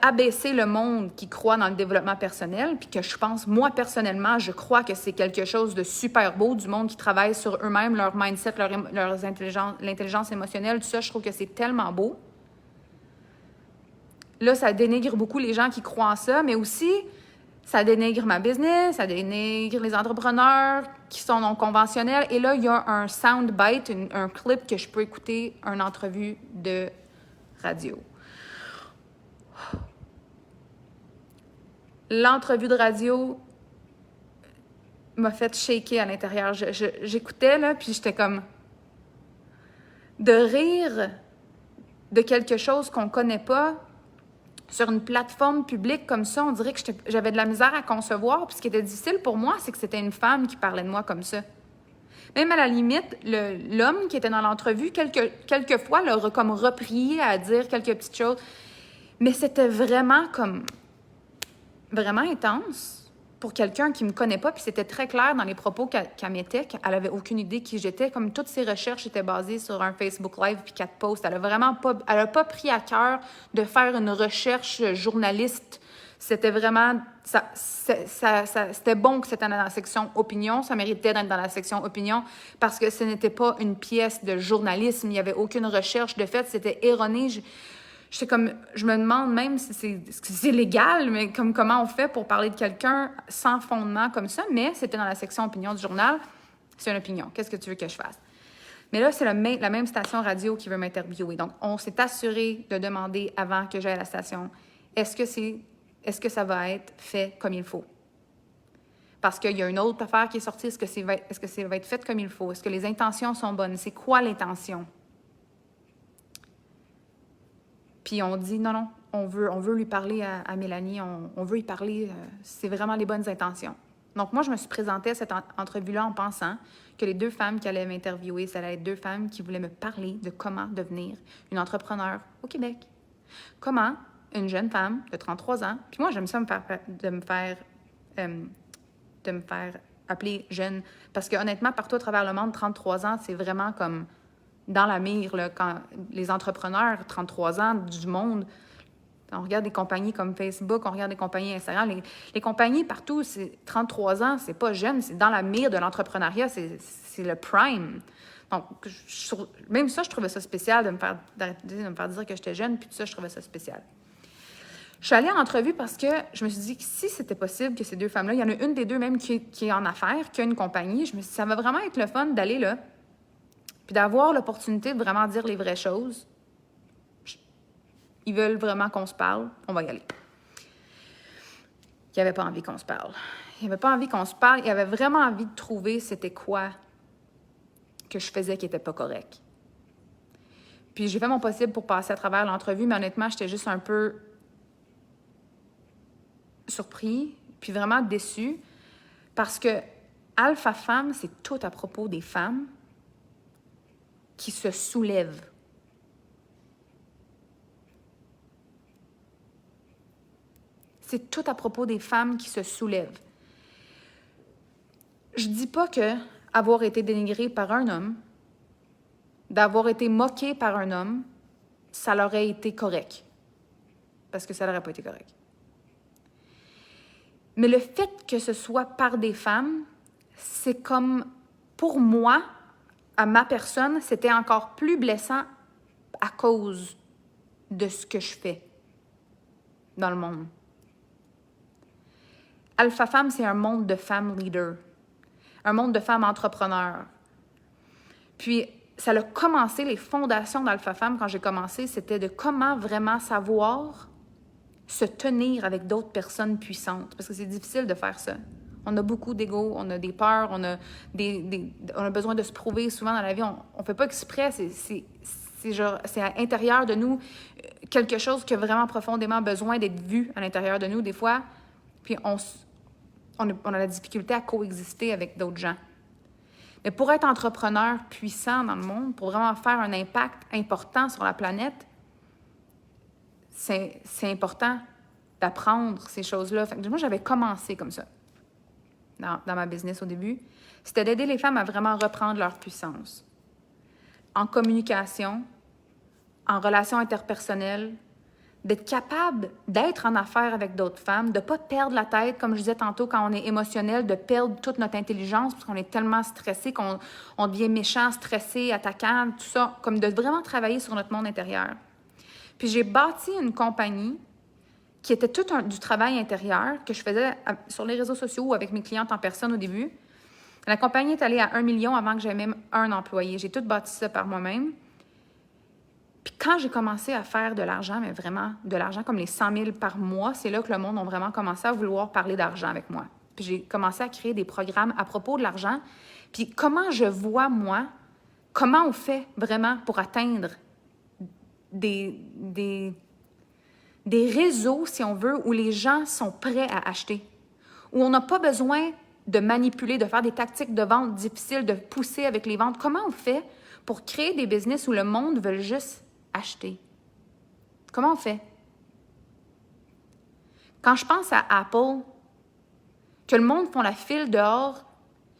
abaisser le monde qui croit dans le développement personnel, puis que je pense, moi, personnellement, je crois que c'est quelque chose de super beau, du monde qui travaille sur eux-mêmes, leur mindset, l'intelligence émotionnelle, tout ça, je trouve que c'est tellement beau. Là, ça dénigre beaucoup les gens qui croient en ça, mais aussi, ça dénigre ma business, ça dénigre les entrepreneurs qui sont non conventionnels. Et là, il y a un soundbite, un clip que je peux écouter, une entrevue de radio. L'entrevue de radio m'a fait shaker à l'intérieur. J'écoutais, là, puis j'étais comme... De rire de quelque chose qu'on connaît pas sur une plateforme publique comme ça, on dirait que j'avais de la misère à concevoir. Puis ce qui était difficile pour moi, c'est que c'était une femme qui parlait de moi comme ça. Même à la limite, l'homme qui était dans l'entrevue, quelques fois, l'a comme repris à dire quelques petites choses. Mais c'était vraiment comme... vraiment intense pour quelqu'un qui me connaît pas, puis c'était très clair dans les propos qu'elle mettait, qu'elle avait aucune idée qui j'étais, comme toutes ses recherches étaient basées sur un Facebook Live puis 4 posts. Elle a pas pris à cœur de faire une recherche journaliste. C'était vraiment... c'était bon que c'était dans la section opinion, ça méritait d'être dans la section opinion, parce que ce n'était pas une pièce de journalisme, il n'y avait aucune recherche de fait, c'était erroné. Je me demande même si c'est légal, mais comment on fait pour parler de quelqu'un sans fondement comme ça, mais c'était dans la section opinion du journal. C'est une opinion. Qu'est-ce que tu veux que je fasse? Mais là, c'est la même station radio qui veut m'interviewer. Donc, on s'est assuré de demander avant que j'aille à la station, est-ce que ça va être fait comme il faut? Parce qu'il y a une autre affaire qui est sortie. Est-ce que ça va être fait comme il faut? Est-ce que les intentions sont bonnes? C'est quoi l'intention? Puis on dit, non, on veut lui parler à Mélanie, on veut y parler, c'est vraiment les bonnes intentions. Donc moi, je me suis présentée à cette entrevue-là en pensant que les 2 femmes qui allaient m'interviewer, ça allait être 2 femmes qui voulaient me parler de comment devenir une entrepreneure au Québec. Comment une jeune femme de 33 ans, puis moi, j'aime ça de me faire appeler jeune, parce que honnêtement, partout à travers le monde, 33 ans, c'est vraiment comme... dans la mire, là, quand les entrepreneurs, 33 ans, du monde, on regarde des compagnies comme Facebook, on regarde des compagnies Instagram, les compagnies partout, c'est 33 ans, c'est pas jeune, c'est dans la mire de l'entrepreneuriat, c'est le prime. Donc, même ça, je trouvais ça spécial de me faire dire que j'étais jeune, puis tout ça, je trouvais ça spécial. Je suis allée en entrevue parce que je me suis dit que si c'était possible que ces 2 femmes-là, il y en a une des 2 même qui est en affaires, qui a une compagnie, je me suis dit, ça va vraiment être le fun d'aller là, puis d'avoir l'opportunité de vraiment dire les vraies choses. Ils veulent vraiment qu'on se parle, on va y aller. Il n'avait pas envie qu'on se parle. Il n'avait pas envie qu'on se parle. Il avait vraiment envie de trouver c'était quoi que je faisais qui n'était pas correct. Puis j'ai fait mon possible pour passer à travers l'entrevue, mais honnêtement, j'étais juste un peu surpris, puis vraiment déçue, parce que Alpha Femme, c'est tout à propos des femmes qui se soulèvent. C'est tout à propos des femmes qui se soulèvent. Je dis pas que avoir été dénigrée par un homme, d'avoir été moquée par un homme, ça leur aurait été correct. parce que ça n'aurait pas été correct. Mais le fait que ce soit par des femmes, c'est comme, pour moi, à ma personne, c'était encore plus blessant à cause de ce que je fais dans le monde. Alpha Femme, c'est un monde de femmes leaders, un monde de femmes entrepreneurs. Puis, ça a commencé, les fondations d'Alpha Femme, quand j'ai commencé, c'était de comment vraiment savoir se tenir avec d'autres personnes puissantes. Parce que c'est difficile de faire ça. On a beaucoup d'ego, on a des peurs, on a besoin de se prouver souvent dans la vie. On ne fait pas exprès, c'est à l'intérieur de nous quelque chose qui a vraiment profondément besoin d'être vu à l'intérieur de nous des fois. Puis on a la difficulté à coexister avec d'autres gens. Mais pour être entrepreneur puissant dans le monde, pour vraiment faire un impact important sur la planète, c'est important d'apprendre ces choses-là. Fait que moi, j'avais commencé comme ça dans ma business au début. C'était d'aider les femmes à vraiment reprendre leur puissance. En communication, en relations interpersonnelles, d'être capable d'être en affaires avec d'autres femmes, de ne pas perdre la tête, comme je disais tantôt, quand on est émotionnel, de perdre toute notre intelligence parce qu'on est tellement stressé qu'on devient méchant, stressé, attaquant, tout ça, comme de vraiment travailler sur notre monde intérieur. Puis j'ai bâti une compagnie qui était tout du travail intérieur que je faisais sur les réseaux sociaux ou avec mes clientes en personne au début. La compagnie est allée à 1 million avant que j'aie même un employé. J'ai tout bâti ça par moi-même. Puis quand j'ai commencé à faire de l'argent, mais vraiment de l'argent comme les 100 000 par mois, c'est là que le monde a vraiment commencé à vouloir parler d'argent avec moi. Puis j'ai commencé à créer des programmes à propos de l'argent. Puis comment je vois, moi, comment on fait vraiment pour atteindre des réseaux, si on veut, où les gens sont prêts à acheter, où on n'a pas besoin de manipuler, de faire des tactiques de vente difficiles, de pousser avec les ventes. Comment on fait pour créer des business où le monde veut juste acheter? Comment on fait? Quand je pense à Apple, que le monde font la file dehors,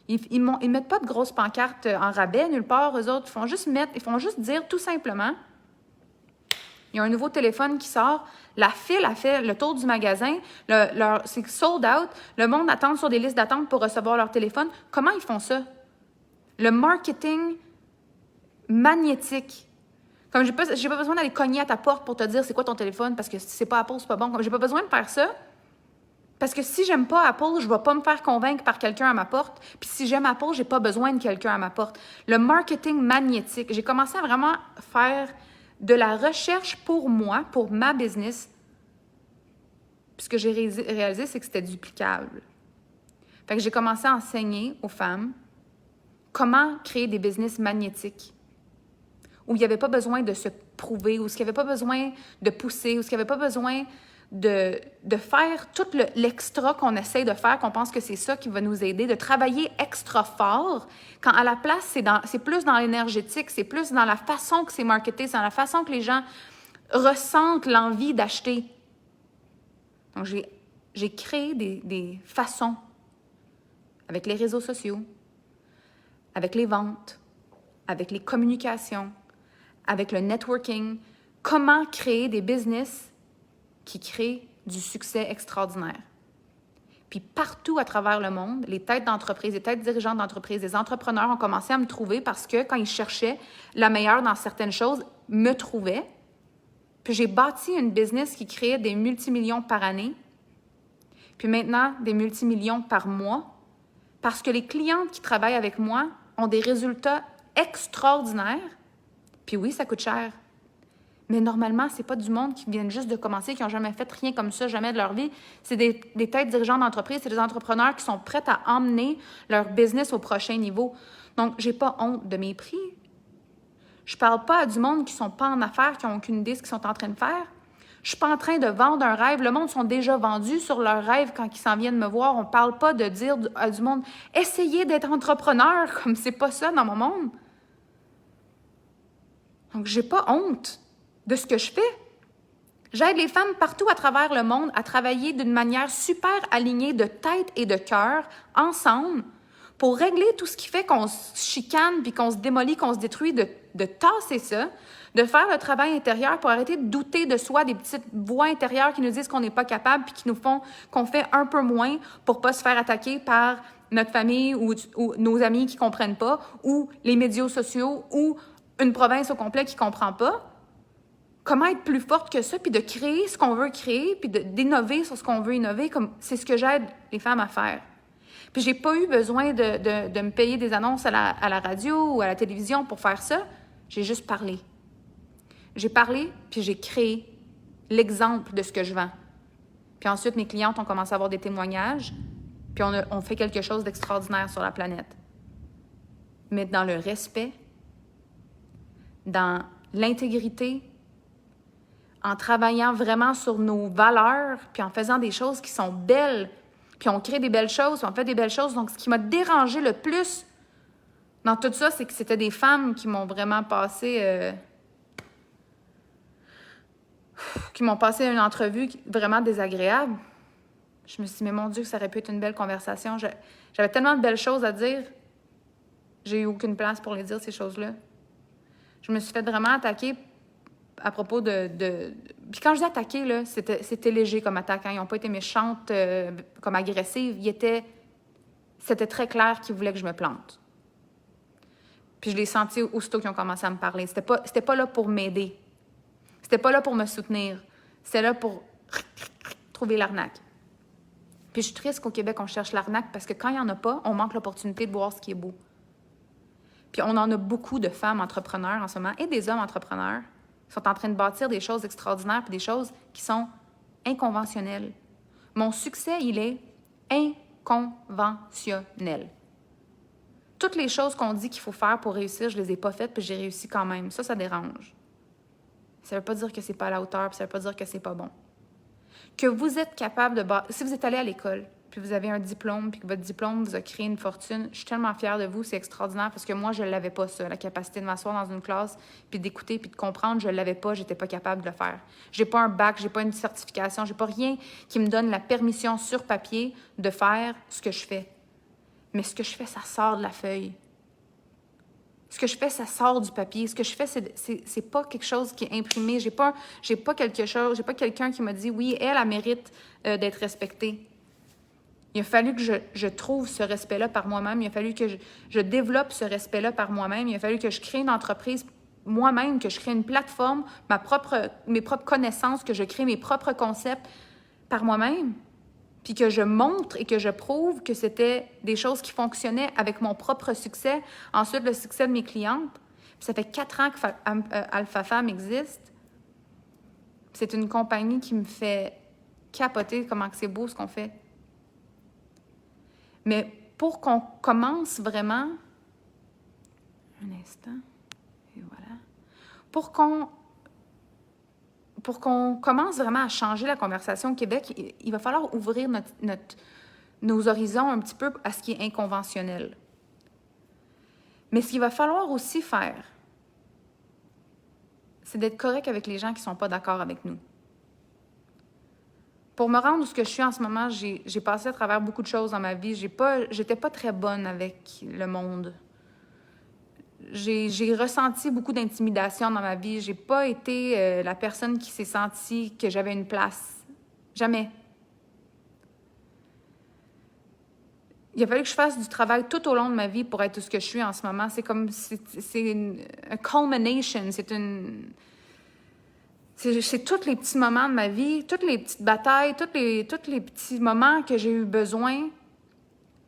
ils mettent pas de grosses pancartes en rabais nulle part, eux autres, ils font juste dire tout simplement, il y a un nouveau téléphone qui sort, la file a fait le tour du magasin, c'est sold out, le monde attend sur des listes d'attente pour recevoir leur téléphone. Comment ils font ça? Le marketing magnétique. Comme j'ai pas besoin d'aller cogner à ta porte pour te dire c'est quoi ton téléphone parce que si c'est pas Apple, c'est pas bon. Comme j'ai pas besoin de faire ça. Parce que si j'aime pas Apple, je vais pas me faire convaincre par quelqu'un à ma porte. Puis si j'aime Apple, j'ai pas besoin de quelqu'un à ma porte. Le marketing magnétique. J'ai commencé à vraiment faire de la recherche pour moi, pour ma business. Puis ce que j'ai réalisé, c'est que c'était duplicable. Fait que j'ai commencé à enseigner aux femmes comment créer des business magnétiques où il n'y avait pas besoin de se prouver, où il n'y avait pas besoin de pousser, où il n'y avait pas besoin de faire tout l'extra qu'on essaie de faire, qu'on pense que c'est ça qui va nous aider, de travailler extra fort, quand à la place, c'est plus dans l'énergétique, c'est plus dans la façon que c'est marketé, c'est dans la façon que les gens ressentent l'envie d'acheter. Donc, j'ai créé des façons avec les réseaux sociaux, avec les ventes, avec les communications, avec le networking, comment créer des business qui créent du succès extraordinaire. Puis partout à travers le monde, les têtes d'entreprise, les têtes dirigeantes d'entreprise, les entrepreneurs ont commencé à me trouver parce que quand ils cherchaient la meilleure dans certaines choses, me trouvaient. Puis j'ai bâti une business qui créait des multimillions par année, puis maintenant des multimillions par mois, parce que les clientes qui travaillent avec moi ont des résultats extraordinaires. Puis oui, ça coûte cher. Mais normalement, c'est pas du monde qui viennent juste de commencer, qui n'ont jamais fait rien comme ça, jamais de leur vie. C'est des têtes dirigeantes d'entreprise, c'est des entrepreneurs qui sont prêts à emmener leur business au prochain niveau. Donc, j'ai pas honte de mes prix. Je parle pas à du monde qui sont pas en affaires, qui n'ont aucune idée de ce qu'ils sont en train de faire. Je suis pas en train de vendre un rêve. Le monde sont déjà vendus sur leur rêve quand ils s'en viennent me voir. On parle pas de dire à du monde « Essayez d'être entrepreneur », comme c'est pas ça dans mon monde. Donc, j'ai pas honte de ce que je fais. J'aide les femmes partout à travers le monde à travailler d'une manière super alignée de tête et de cœur, ensemble, Pour régler tout ce qui fait qu'on se chicane, puis qu'on se démolit, qu'on se détruit, de tasser ça, de faire le travail intérieur pour arrêter de douter de soi, des petites voix intérieures qui nous disent qu'on n'est pas capable, puis qui nous font qu'on fait un peu moins pour pas se faire attaquer par notre famille ou nos amis qui comprennent pas, ou les médias sociaux, ou une province au complet qui comprend pas. Comment être plus forte que ça, puis de créer ce qu'on veut créer, puis d'innover sur ce qu'on veut innover, comme c'est ce que j'aide les femmes à faire. Puis j'ai pas eu besoin de me payer des annonces à la radio ou à la télévision pour faire ça. J'ai juste parlé. J'ai parlé, puis j'ai créé l'exemple de ce que je vends. Puis ensuite, mes clientes ont commencé à avoir des témoignages, puis on fait quelque chose d'extraordinaire sur la planète. Mais dans le respect, dans l'intégrité, en travaillant vraiment sur nos valeurs, puis en faisant des choses qui sont belles, puis on crée des belles choses, puis on fait des belles choses. Donc, ce qui m'a dérangé le plus dans tout ça, c'est que c'était des femmes qui m'ont vraiment passé... qui m'ont passé une entrevue vraiment désagréable. Je me suis dit, mais mon Dieu, ça aurait pu être une belle conversation. J'avais tellement de belles choses à dire. J'ai eu aucune place pour les dire, ces choses-là. Je me suis fait vraiment attaquer à propos Puis quand je dis attaquer, là, c'était léger comme attaque. Hein. Ils n'ont pas été méchantes, comme agressives. C'était très clair qu'ils voulaient que je me plante. Puis je l'ai senti aussitôt qu'ils ont commencé à me parler. C'était pas là pour m'aider. C'était pas là pour me soutenir. C'était là pour trouver l'arnaque. Puis je suis triste qu'au Québec, on cherche l'arnaque parce que quand il n'y en a pas, on manque l'opportunité de voir ce qui est beau. Puis on en a beaucoup de femmes entrepreneurs en ce moment et des hommes entrepreneurs qui sont en train de bâtir des choses extraordinaires puis des choses qui sont inconventionnelles. Mon succès, il est inconventionnel. Toutes les choses qu'on dit qu'il faut faire pour réussir, je les ai pas faites puis j'ai réussi quand même. Ça dérange. Ça veut pas dire que c'est pas à la hauteur puis ça veut pas dire que c'est pas bon. Que vous êtes capable de... Si vous êtes allé à l'école, puis vous avez un diplôme, puis que votre diplôme vous a créé une fortune, je suis tellement fière de vous, c'est extraordinaire, parce que moi, je ne l'avais pas, ça, la capacité de m'asseoir dans une classe, puis d'écouter, puis de comprendre, je ne l'avais pas, j'étais pas capable de le faire. J'ai pas un bac, j'ai pas une certification, j'ai pas rien qui me donne la permission sur papier de faire ce que je fais. Mais ce que je fais, ça sort de la feuille. Ce que je fais, ça sort du papier. Ce que je fais, c'est pas quelque chose qui est imprimé. J'ai pas quelqu'un qui m'a dit, oui, elle mérite d'être respectée. Il a fallu que je trouve ce respect-là par moi-même. Il a fallu que je développe ce respect-là par moi-même. Il a fallu que je crée une entreprise moi-même, que je crée une plateforme, mes propres connaissances, que je crée mes propres concepts par moi-même. Puis que je montre et que je prouve que c'était des choses qui fonctionnaient avec mon propre succès. Ensuite, le succès de mes clientes. Puis ça fait 4 ans que Alpha Femme existe. C'est une compagnie qui me fait capoter comment c'est beau ce qu'on fait. Mais pour qu'on commence vraiment... Un instant. Et voilà. Pour qu'on commence vraiment à changer la conversation au Québec, il va falloir ouvrir nos horizons un petit peu à ce qui est inconventionnel. Mais ce qu'il va falloir aussi faire, c'est d'être correct avec les gens qui ne sont pas d'accord avec nous. Pour me rendre où ce que je suis en ce moment, j'ai passé à travers beaucoup de choses dans ma vie. J'étais pas très bonne avec le monde. J'ai ressenti beaucoup d'intimidation dans ma vie. J'ai pas été la personne qui s'est sentie que j'avais une place. Jamais. Il a fallu que je fasse du travail tout au long de ma vie pour être ce que je suis en ce moment. C'est comme... C'est une culmination. C'est tous les petits moments de ma vie, toutes les petites batailles, tous les petits moments que j'ai eu besoin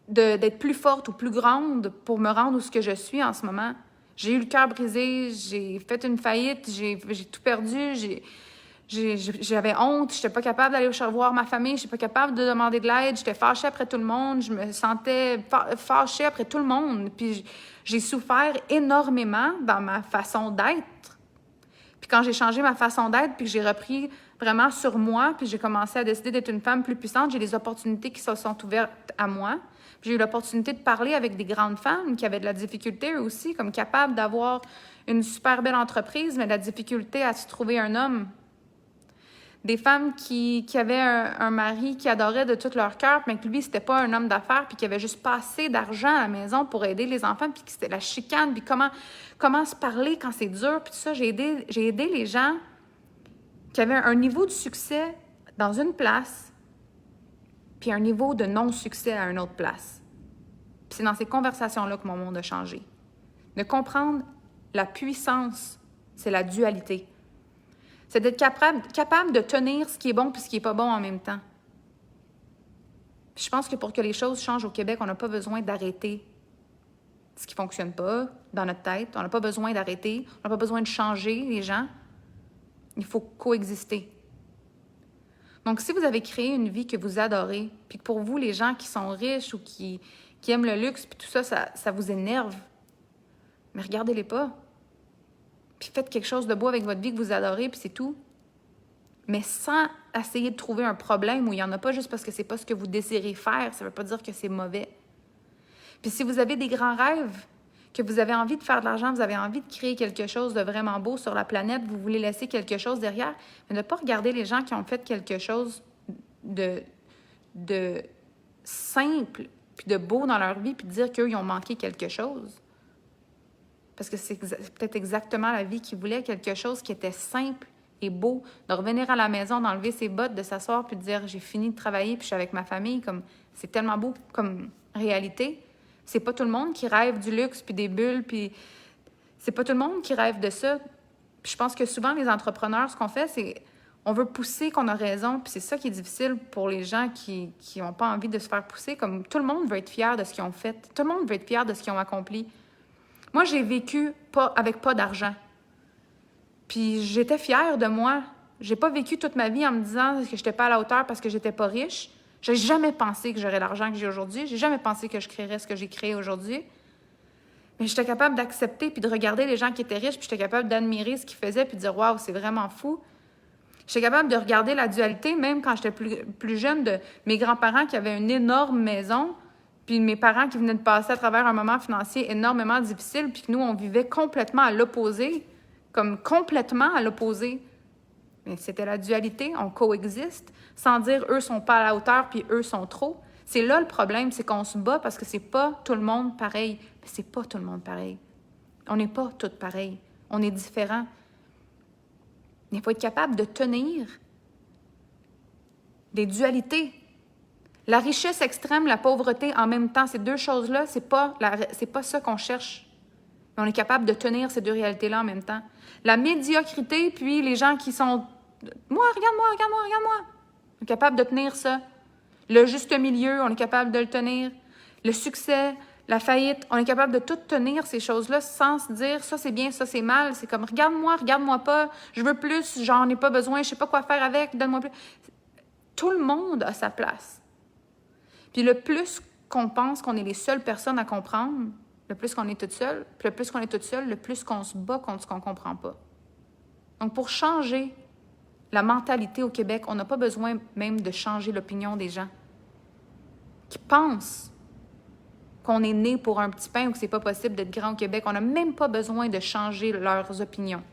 d'être plus forte ou plus grande pour me rendre où ce que je suis en ce moment. J'ai eu le cœur brisé, j'ai fait une faillite, j'ai tout perdu, j'avais honte, j'étais pas capable d'aller voir ma famille, j'étais pas capable de demander de l'aide, j'étais fâchée après tout le monde, je me sentais fâchée après tout le monde. Puis j'ai souffert énormément dans ma façon d'être. Puis quand j'ai changé ma façon d'être, puis que j'ai repris vraiment sur moi, puis j'ai commencé à décider d'être une femme plus puissante, j'ai des opportunités qui se sont ouvertes à moi. Puis j'ai eu l'opportunité de parler avec des grandes femmes qui avaient de la difficulté eux aussi, comme capables d'avoir une super belle entreprise, mais de la difficulté à se trouver un homme. Des femmes qui avaient un mari qui adorait de tout leur cœur, mais que lui, c'était pas un homme d'affaires, puis qui avait juste pas assez d'argent à la maison pour aider les enfants, puis que c'était la chicane, puis comment se parler quand c'est dur, puis tout ça. J'ai aidé les gens qui avaient un niveau de succès dans une place, puis un niveau de non-succès à une autre place. Puis c'est dans ces conversations-là que mon monde a changé. De comprendre la puissance, c'est la dualité. C'est d'être capable de tenir ce qui est bon puis ce qui n'est pas bon en même temps. Puis je pense que pour que les choses changent au Québec, on n'a pas besoin d'arrêter ce qui ne fonctionne pas dans notre tête. On n'a pas besoin d'arrêter. On n'a pas besoin de changer les gens. Il faut coexister. Donc, si vous avez créé une vie que vous adorez, puis que pour vous, les gens qui sont riches ou qui aiment le luxe, puis tout ça, ça vous énerve, mais regardez-les pas. Puis faites quelque chose de beau avec votre vie que vous adorez, puis c'est tout. Mais sans essayer de trouver un problème où il n'y en a pas juste parce que c'est pas ce que vous désirez faire, ça ne veut pas dire que c'est mauvais. Puis si vous avez des grands rêves, que vous avez envie de faire de l'argent, vous avez envie de créer quelque chose de vraiment beau sur la planète, vous voulez laisser quelque chose derrière, mais ne pas regarder les gens qui ont fait quelque chose de simple puis de beau dans leur vie, puis dire qu'eux, ils ont manqué quelque chose. Parce que c'est peut-être exactement la vie qu'ils voulaient, quelque chose qui était simple et beau, de revenir à la maison, d'enlever ses bottes, de s'asseoir puis de dire « j'ai fini de travailler puis je suis avec ma famille », comme c'est tellement beau comme réalité. C'est pas tout le monde qui rêve du luxe puis des bulles, puis c'est pas tout le monde qui rêve de ça. Puis je pense que souvent, les entrepreneurs, ce qu'on fait, c'est on veut pousser qu'on a raison, puis c'est ça qui est difficile pour les gens qui n'ont pas envie de se faire pousser. Comme tout le monde veut être fier de ce qu'ils ont fait. Tout le monde veut être fier de ce qu'ils ont accompli. Moi, j'ai vécu avec pas d'argent. Puis j'étais fière de moi. J'ai pas vécu toute ma vie en me disant que j'étais pas à la hauteur parce que j'étais pas riche. J'ai jamais pensé que j'aurais l'argent que j'ai aujourd'hui. J'ai jamais pensé que je créerais ce que j'ai créé aujourd'hui. Mais j'étais capable d'accepter puis de regarder les gens qui étaient riches, puis j'étais capable d'admirer ce qu'ils faisaient puis de dire « Waouh, c'est vraiment fou ». J'étais capable de regarder la dualité, même quand j'étais plus jeune, de mes grands-parents qui avaient une énorme maison, puis mes parents qui venaient de passer à travers un moment financier énormément difficile, puis que nous, on vivait complètement à l'opposé, comme complètement à l'opposé. Mais c'était la dualité, on coexiste, sans dire « eux sont pas à la hauteur, puis eux sont trop ». C'est là le problème, c'est qu'on se bat parce que c'est pas tout le monde pareil. Mais c'est pas tout le monde pareil. On n'est pas tous pareils. On est différents. Il faut être capable de tenir des dualités. La richesse extrême, la pauvreté en même temps, ces deux choses-là, c'est pas ça qu'on cherche. Mais on est capable de tenir ces deux réalités-là en même temps. La médiocrité, puis les gens qui sont « Moi, regarde-moi ». On est capable de tenir ça. Le juste milieu, on est capable de le tenir. Le succès, la faillite, on est capable de tout tenir ces choses-là sans se dire « ça c'est bien, ça c'est mal ». C'est comme « regarde-moi pas, je veux plus, j'en ai pas besoin, je sais pas quoi faire avec, donne-moi plus ». Tout le monde a sa place. Puis le plus qu'on pense qu'on est les seules personnes à comprendre, le plus qu'on est toute seule, puis le plus qu'on est toute seule, le plus qu'on se bat contre ce qu'on comprend pas. Donc pour changer la mentalité au Québec, on n'a pas besoin même de changer l'opinion des gens qui pensent qu'on est né pour un petit pain ou que c'est pas possible d'être grand au Québec. On n'a même pas besoin de changer leurs opinions.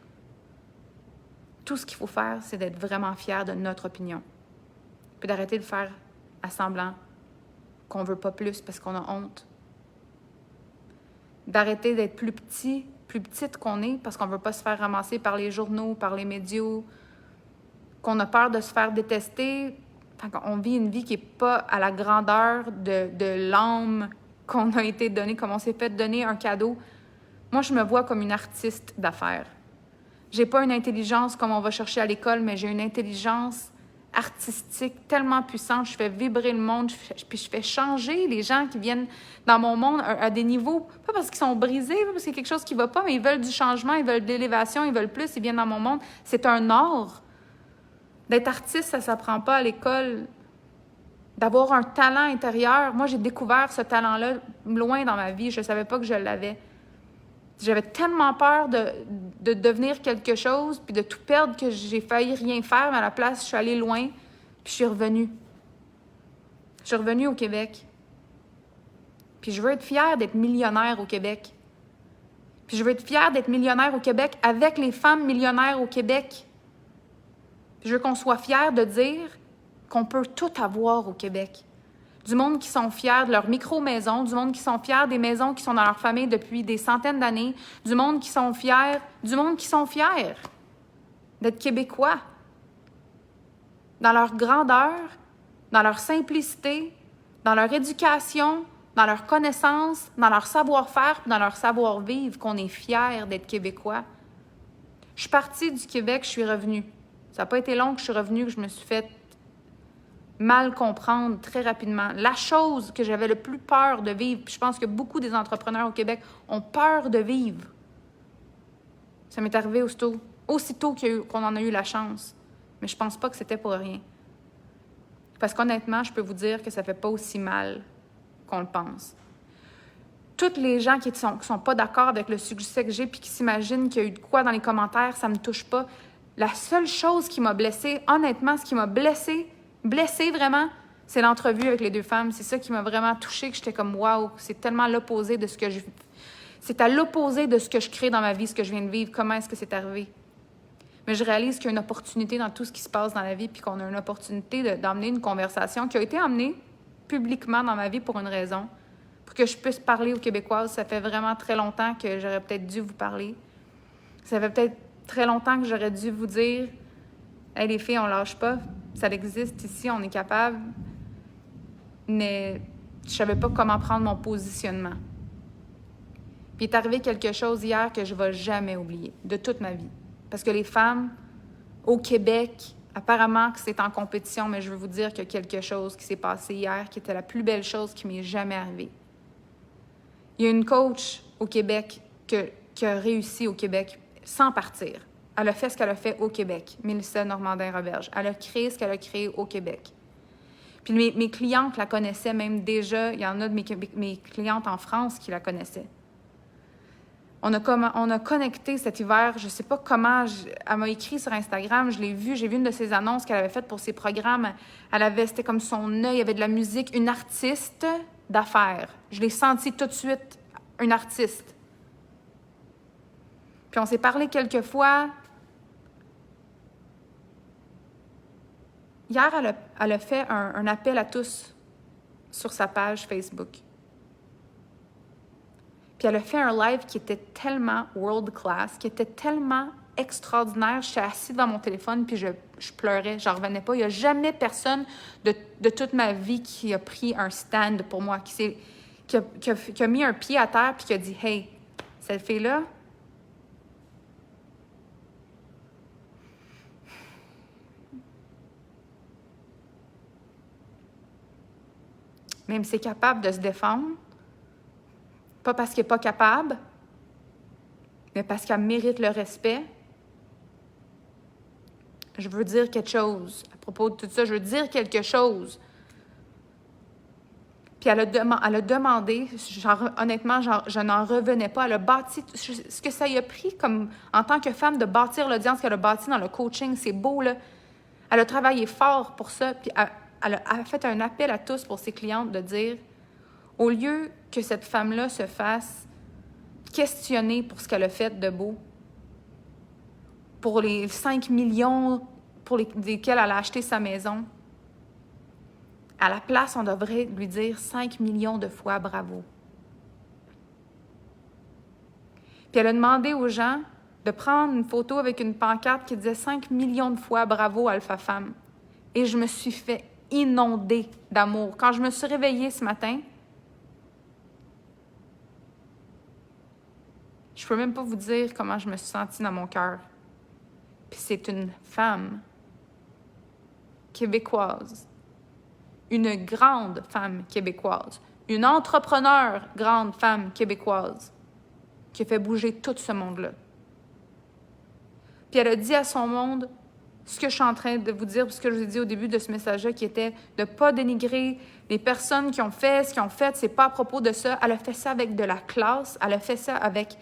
Tout ce qu'il faut faire, c'est d'être vraiment fier de notre opinion. Puis d'arrêter de faire à semblant qu'on veut pas plus parce qu'on a honte. D'arrêter d'être plus petite qu'on est parce qu'on veut pas se faire ramasser par les journaux, par les médias, qu'on a peur de se faire détester. On vit une vie qui n'est pas à la grandeur de l'âme qu'on a été donné, comme on s'est fait donner un cadeau. Moi, je me vois comme une artiste d'affaires. J'ai pas une intelligence comme on va chercher à l'école, mais j'ai une intelligence artistique tellement puissante. Je fais vibrer le monde, puis je fais changer les gens qui viennent dans mon monde à des niveaux, pas parce qu'ils sont brisés, pas parce qu'il y a quelque chose qui va pas, mais ils veulent du changement, ils veulent de l'élévation, ils veulent plus, ils viennent dans mon monde. C'est un art. D'être artiste, ça ne s'apprend pas à l'école. D'avoir un talent intérieur. Moi, j'ai découvert ce talent-là loin dans ma vie. Je ne savais pas que je l'avais. J'avais tellement peur de devenir quelque chose puis de tout perdre que j'ai failli rien faire, mais à la place, je suis allée loin puis je suis revenue. Je suis revenue au Québec. Puis je veux être fière d'être millionnaire au Québec. Puis je veux être fière d'être millionnaire au Québec avec les femmes millionnaires au Québec. Puis je veux qu'on soit fiers de dire qu'on peut tout avoir au Québec. Du monde qui sont fiers de leur micro-maison, du monde qui sont fiers des maisons qui sont dans leur famille depuis des centaines d'années, du monde qui sont fiers d'être Québécois. Dans leur grandeur, dans leur simplicité, dans leur éducation, dans leur connaissance, dans leur savoir-faire, dans leur savoir-vivre, qu'on est fiers d'être Québécois. Je suis partie du Québec, je suis revenue. Ça n'a pas été long que je suis revenue, que je me suis fait mal comprendre très rapidement. La chose que j'avais le plus peur de vivre, puis je pense que beaucoup des entrepreneurs au Québec ont peur de vivre. Ça m'est arrivé aussitôt qu'on en a eu la chance. Mais je pense pas que c'était pour rien. Parce qu'honnêtement, je peux vous dire que ça fait pas aussi mal qu'on le pense. Toutes les gens qui sont pas d'accord avec le succès que j'ai puis qui s'imaginent qu'il y a eu de quoi dans les commentaires, ça me touche pas. La seule chose qui m'a blessée, honnêtement, ce qui m'a blessée vraiment, c'est l'entrevue avec les deux femmes. C'est ça qui m'a vraiment touchée, que j'étais comme « wow », c'est tellement l'opposé de ce que c'est à l'opposé de ce que je crée dans ma vie, ce que je viens de vivre. Comment est-ce que c'est arrivé? Mais je réalise qu'il y a une opportunité dans tout ce qui se passe dans la vie puis qu'on a une opportunité d'emmener une conversation qui a été emmenée publiquement dans ma vie pour une raison, pour que je puisse parler aux Québécoises. Ça fait vraiment très longtemps que j'aurais peut-être dû vous parler. Ça fait peut-être très longtemps que j'aurais dû vous dire « Hey, les filles, on lâche pas. Ça existe ici, on est capable. » Mais je savais pas comment prendre mon positionnement. Puis il est arrivé quelque chose hier que je ne vais jamais oublier, de toute ma vie. Parce que les femmes, au Québec, apparemment que c'est en compétition, mais je veux vous dire qu'il y a quelque chose qui s'est passé hier qui était la plus belle chose qui m'est jamais arrivée. Il y a une coach au Québec qui a réussi au Québec sans partir. Elle a fait ce qu'elle a fait au Québec, Mélissa Normandin-Roberge. Elle a créé ce qu'elle a créé au Québec. Puis mes clientes la connaissaient même déjà. Il y en a de mes clientes en France qui la connaissaient. On a connecté cet hiver, je ne sais pas comment, elle m'a écrit sur Instagram, je l'ai vu, j'ai vu une de ses annonces qu'elle avait faites pour ses programmes. C'était comme son œil, il y avait de la musique, une artiste d'affaires. Je l'ai senti tout de suite, une artiste. Puis on s'est parlé quelques fois. Hier, elle a fait un appel à tous sur sa page Facebook. Puis elle a fait un live qui était tellement world class, qui était tellement extraordinaire. J'étais assise devant mon téléphone puis je pleurais, j'en revenais pas. Il n'y a jamais personne de toute ma vie qui a pris un stand pour moi, qui a mis un pied à terre puis qui a dit « Hey, cette fille-là, même si elle est capable de se défendre, pas parce qu'elle n'est pas capable, mais parce qu'elle mérite le respect. » Je veux dire quelque chose. À propos de tout ça, je veux dire quelque chose. Puis elle a demandé, honnêtement, je n'en revenais pas. Elle a bâti, ce que ça y a pris comme, en tant que femme, de bâtir l'audience qu'elle a bâtie dans le coaching, c'est beau, là. Elle a travaillé fort pour ça, puis elle a fait un appel à tous pour ses clientes de dire, au lieu que cette femme-là se fasse questionner pour ce qu'elle a fait de beau, pour les 5 millions pour lesquels elle a acheté sa maison, à la place, on devrait lui dire 5 millions de fois bravo. Puis elle a demandé aux gens de prendre une photo avec une pancarte qui disait 5 millions de fois bravo Alpha Femme. Et je me suis fait inonder d'amour. Quand je me suis réveillée ce matin, je peux même pas vous dire comment je me suis sentie dans mon cœur. Puis c'est une femme québécoise, une grande femme québécoise, une entrepreneure grande femme québécoise qui a fait bouger tout ce monde-là. Puis elle a dit à son monde ce que je suis en train de vous dire, ce que je vous ai dit au début de ce message-là, qui était de ne pas dénigrer les personnes qui ont fait ce qu'ils ont fait. C'est pas à propos de ça. Elle a fait ça avec de la classe, elle a fait ça avec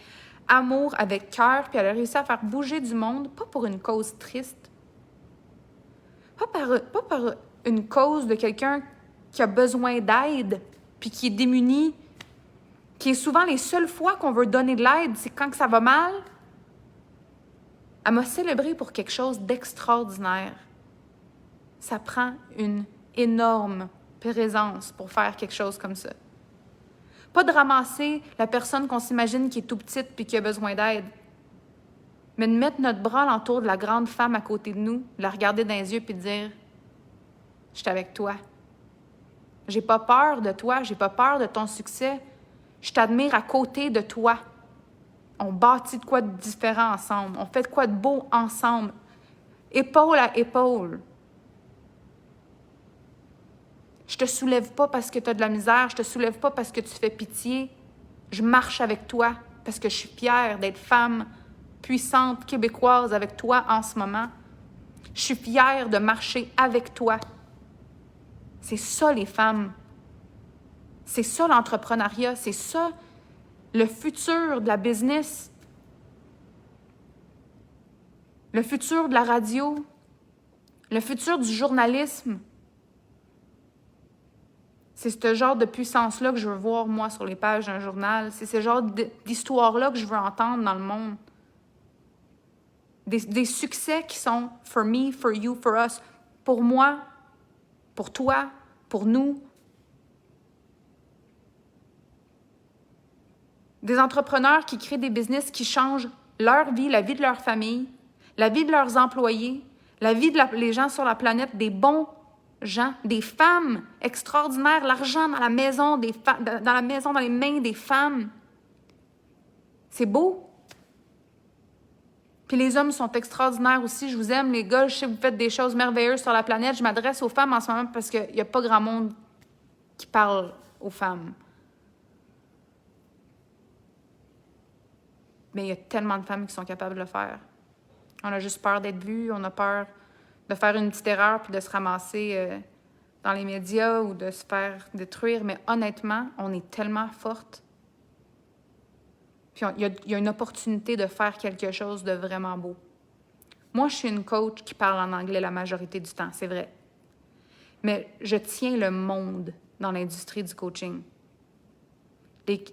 amour, avec cœur, puis elle a réussi à faire bouger du monde, pas pour une cause triste, pas par une cause de quelqu'un qui a besoin d'aide, puis qui est démuni, qui est souvent les seules fois qu'on veut donner de l'aide, c'est quand que ça va mal. Elle m'a célébré pour quelque chose d'extraordinaire. Ça prend une énorme présence pour faire quelque chose comme ça. Pas de ramasser la personne qu'on s'imagine qui est tout petite puis qui a besoin d'aide, mais de mettre notre bras l'entour de la grande femme à côté de nous, de la regarder dans les yeux puis de dire « Je suis avec toi. J'ai pas peur de toi, j'ai pas peur de ton succès. Je t'admire à côté de toi. On bâtit de quoi de différent ensemble. On fait de quoi de beau ensemble. Épaule à épaule. Je te soulève pas parce que tu as de la misère. Je te soulève pas parce que tu fais pitié. Je marche avec toi parce que je suis fière d'être femme puissante québécoise avec toi en ce moment. Je suis fière de marcher avec toi. C'est ça, les femmes. C'est ça, l'entrepreneuriat. C'est ça, le futur de la business. Le futur de la radio. Le futur du journalisme. C'est ce genre de puissance-là que je veux voir, moi, sur les pages d'un journal. C'est ce genre d'histoire-là que je veux entendre dans le monde. Des succès qui sont « for me, for you, for us », pour moi, pour toi, pour nous. Des entrepreneurs qui créent des business qui changent leur vie, la vie de leur famille, la vie de leurs employés, la vie des gens sur la planète, des bons gens, des femmes extraordinaires, l'argent dans la maison, dans les mains des femmes. C'est beau. Puis les hommes sont extraordinaires aussi. Je vous aime, les gars. Je sais que vous faites des choses merveilleuses sur la planète. Je m'adresse aux femmes en ce moment parce qu'il n'y a pas grand monde qui parle aux femmes. Mais il y a tellement de femmes qui sont capables de le faire. On a juste peur d'être vues, on a peur de faire une petite erreur puis de se ramasser dans les médias ou de se faire détruire. Mais honnêtement, on est tellement fortes. Puis il y a une opportunité de faire quelque chose de vraiment beau. Moi, je suis une coach qui parle en anglais la majorité du temps, c'est vrai. Mais je tiens le monde dans l'industrie du coaching.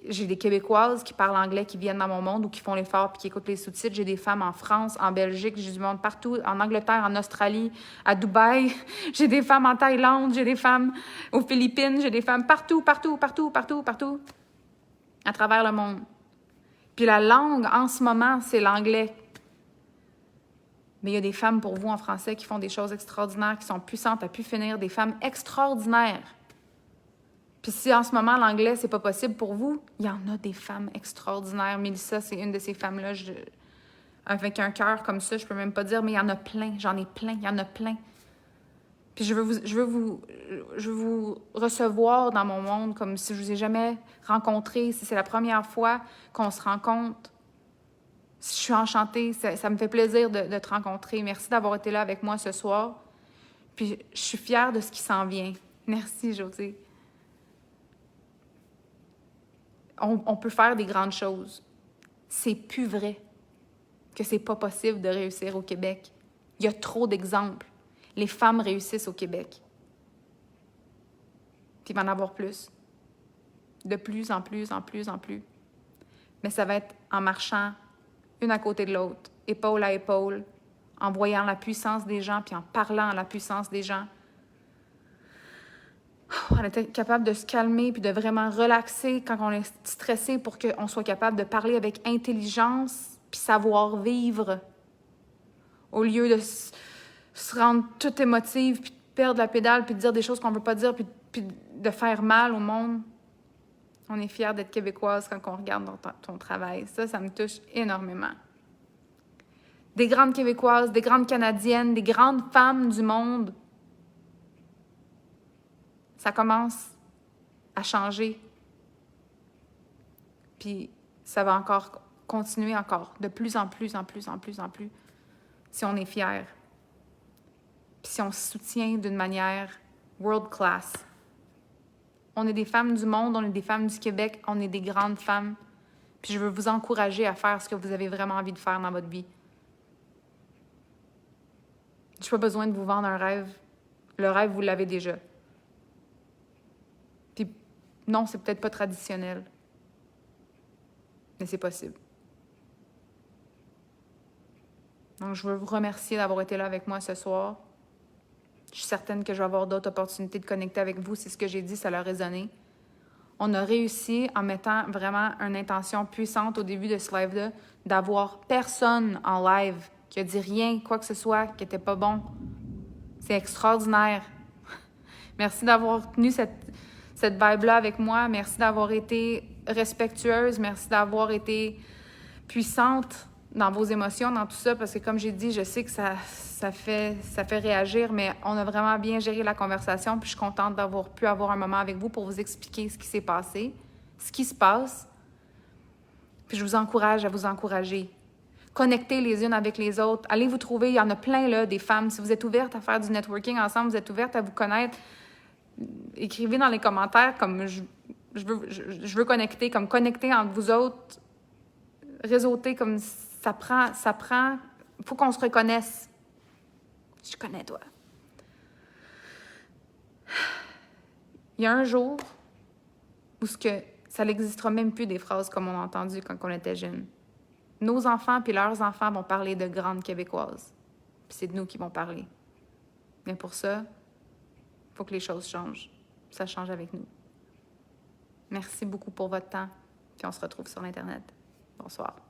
J'ai des Québécoises qui parlent anglais, qui viennent dans mon monde ou qui font l'effort puis qui écoutent les sous-titres. J'ai des femmes en France, en Belgique, j'ai du monde partout, en Angleterre, en Australie, à Dubaï. J'ai des femmes en Thaïlande, j'ai des femmes aux Philippines, j'ai des femmes partout, à travers le monde. Puis la langue, en ce moment, c'est l'anglais. Mais il y a des femmes pour vous en français qui font des choses extraordinaires, qui sont puissantes à pu finir, des femmes extraordinaires. Puis si en ce moment, l'anglais, c'est pas possible pour vous, il y en a des femmes extraordinaires. Mélissa, c'est une de ces femmes-là. Avec un cœur comme ça, je peux même pas dire, mais il y en a plein. J'en ai plein, il y en a plein. Puis je veux vous recevoir dans mon monde comme si je vous ai jamais rencontré, si c'est la première fois qu'on se rencontre. Je suis enchantée, ça me fait plaisir de te rencontrer. Merci d'avoir été là avec moi ce soir. Puis je suis fière de ce qui s'en vient. Merci, Josée. On peut faire des grandes choses. C'est plus vrai que c'est pas possible de réussir au Québec. Il y a trop d'exemples. Les femmes réussissent au Québec. Puis il va en avoir plus. De plus en plus. Mais ça va être en marchant une à côté de l'autre, épaule à épaule, en voyant la puissance des gens puis en parlant à la puissance des gens. On était capable de se calmer puis de vraiment relaxer quand on est stressé pour qu'on soit capable de parler avec intelligence puis savoir vivre au lieu de se rendre toute émotive puis de perdre la pédale puis de dire des choses qu'on ne veut pas dire puis de faire mal au monde. On est fiers d'être québécoise quand on regarde ton travail. Ça me touche énormément. Des grandes Québécoises, des grandes Canadiennes, des grandes femmes du monde. Ça commence à changer. Puis ça va encore continuer de plus en plus, si on est fiers. Puis si on se soutient d'une manière world class. On est des femmes du monde, on est des femmes du Québec, on est des grandes femmes. Puis je veux vous encourager à faire ce que vous avez vraiment envie de faire dans votre vie. Je n'ai pas besoin de vous vendre un rêve. Le rêve, vous l'avez déjà. Puis non, c'est peut-être pas traditionnel. Mais c'est possible. Donc, je veux vous remercier d'avoir été là avec moi ce soir. Je Je suis certaine que je vais avoir d'autres opportunités de connecter avec vous. C'est ce que j'ai dit, ça leur a résonné. On a réussi, en mettant vraiment une intention puissante au début de ce live-là, d'avoir personne en live qui a dit rien, quoi que ce soit, qui n'était pas bon. C'est extraordinaire. Merci d'avoir tenu cette vibe-là avec moi. Merci d'avoir été respectueuse. Merci d'avoir été puissante dans vos émotions, dans tout ça, parce que comme j'ai dit, je sais que ça fait réagir, mais on a vraiment bien géré la conversation, puis je suis contente d'avoir pu avoir un moment avec vous pour vous expliquer ce qui s'est passé, ce qui se passe. Puis je vous encourage à vous encourager. Connectez les unes avec les autres. Allez vous trouver, il y en a plein là, des femmes. Si vous êtes ouvertes à faire du networking ensemble, vous êtes ouvertes à vous connaître, écrivez dans les commentaires comme je veux connecter, comme connecter entre vous autres, réseauter comme ça prend, faut qu'on se reconnaisse. Je connais toi. Il y a un jour où ça n'existera même plus des phrases comme on a entendu quand on était jeunes. Nos enfants puis leurs enfants vont parler de grandes Québécoises. Puis c'est de nous qui vont parler. Mais pour ça, il faut que les choses changent. Ça change avec nous. Merci beaucoup pour votre temps. Puis on se retrouve sur l'Internet. Bonsoir.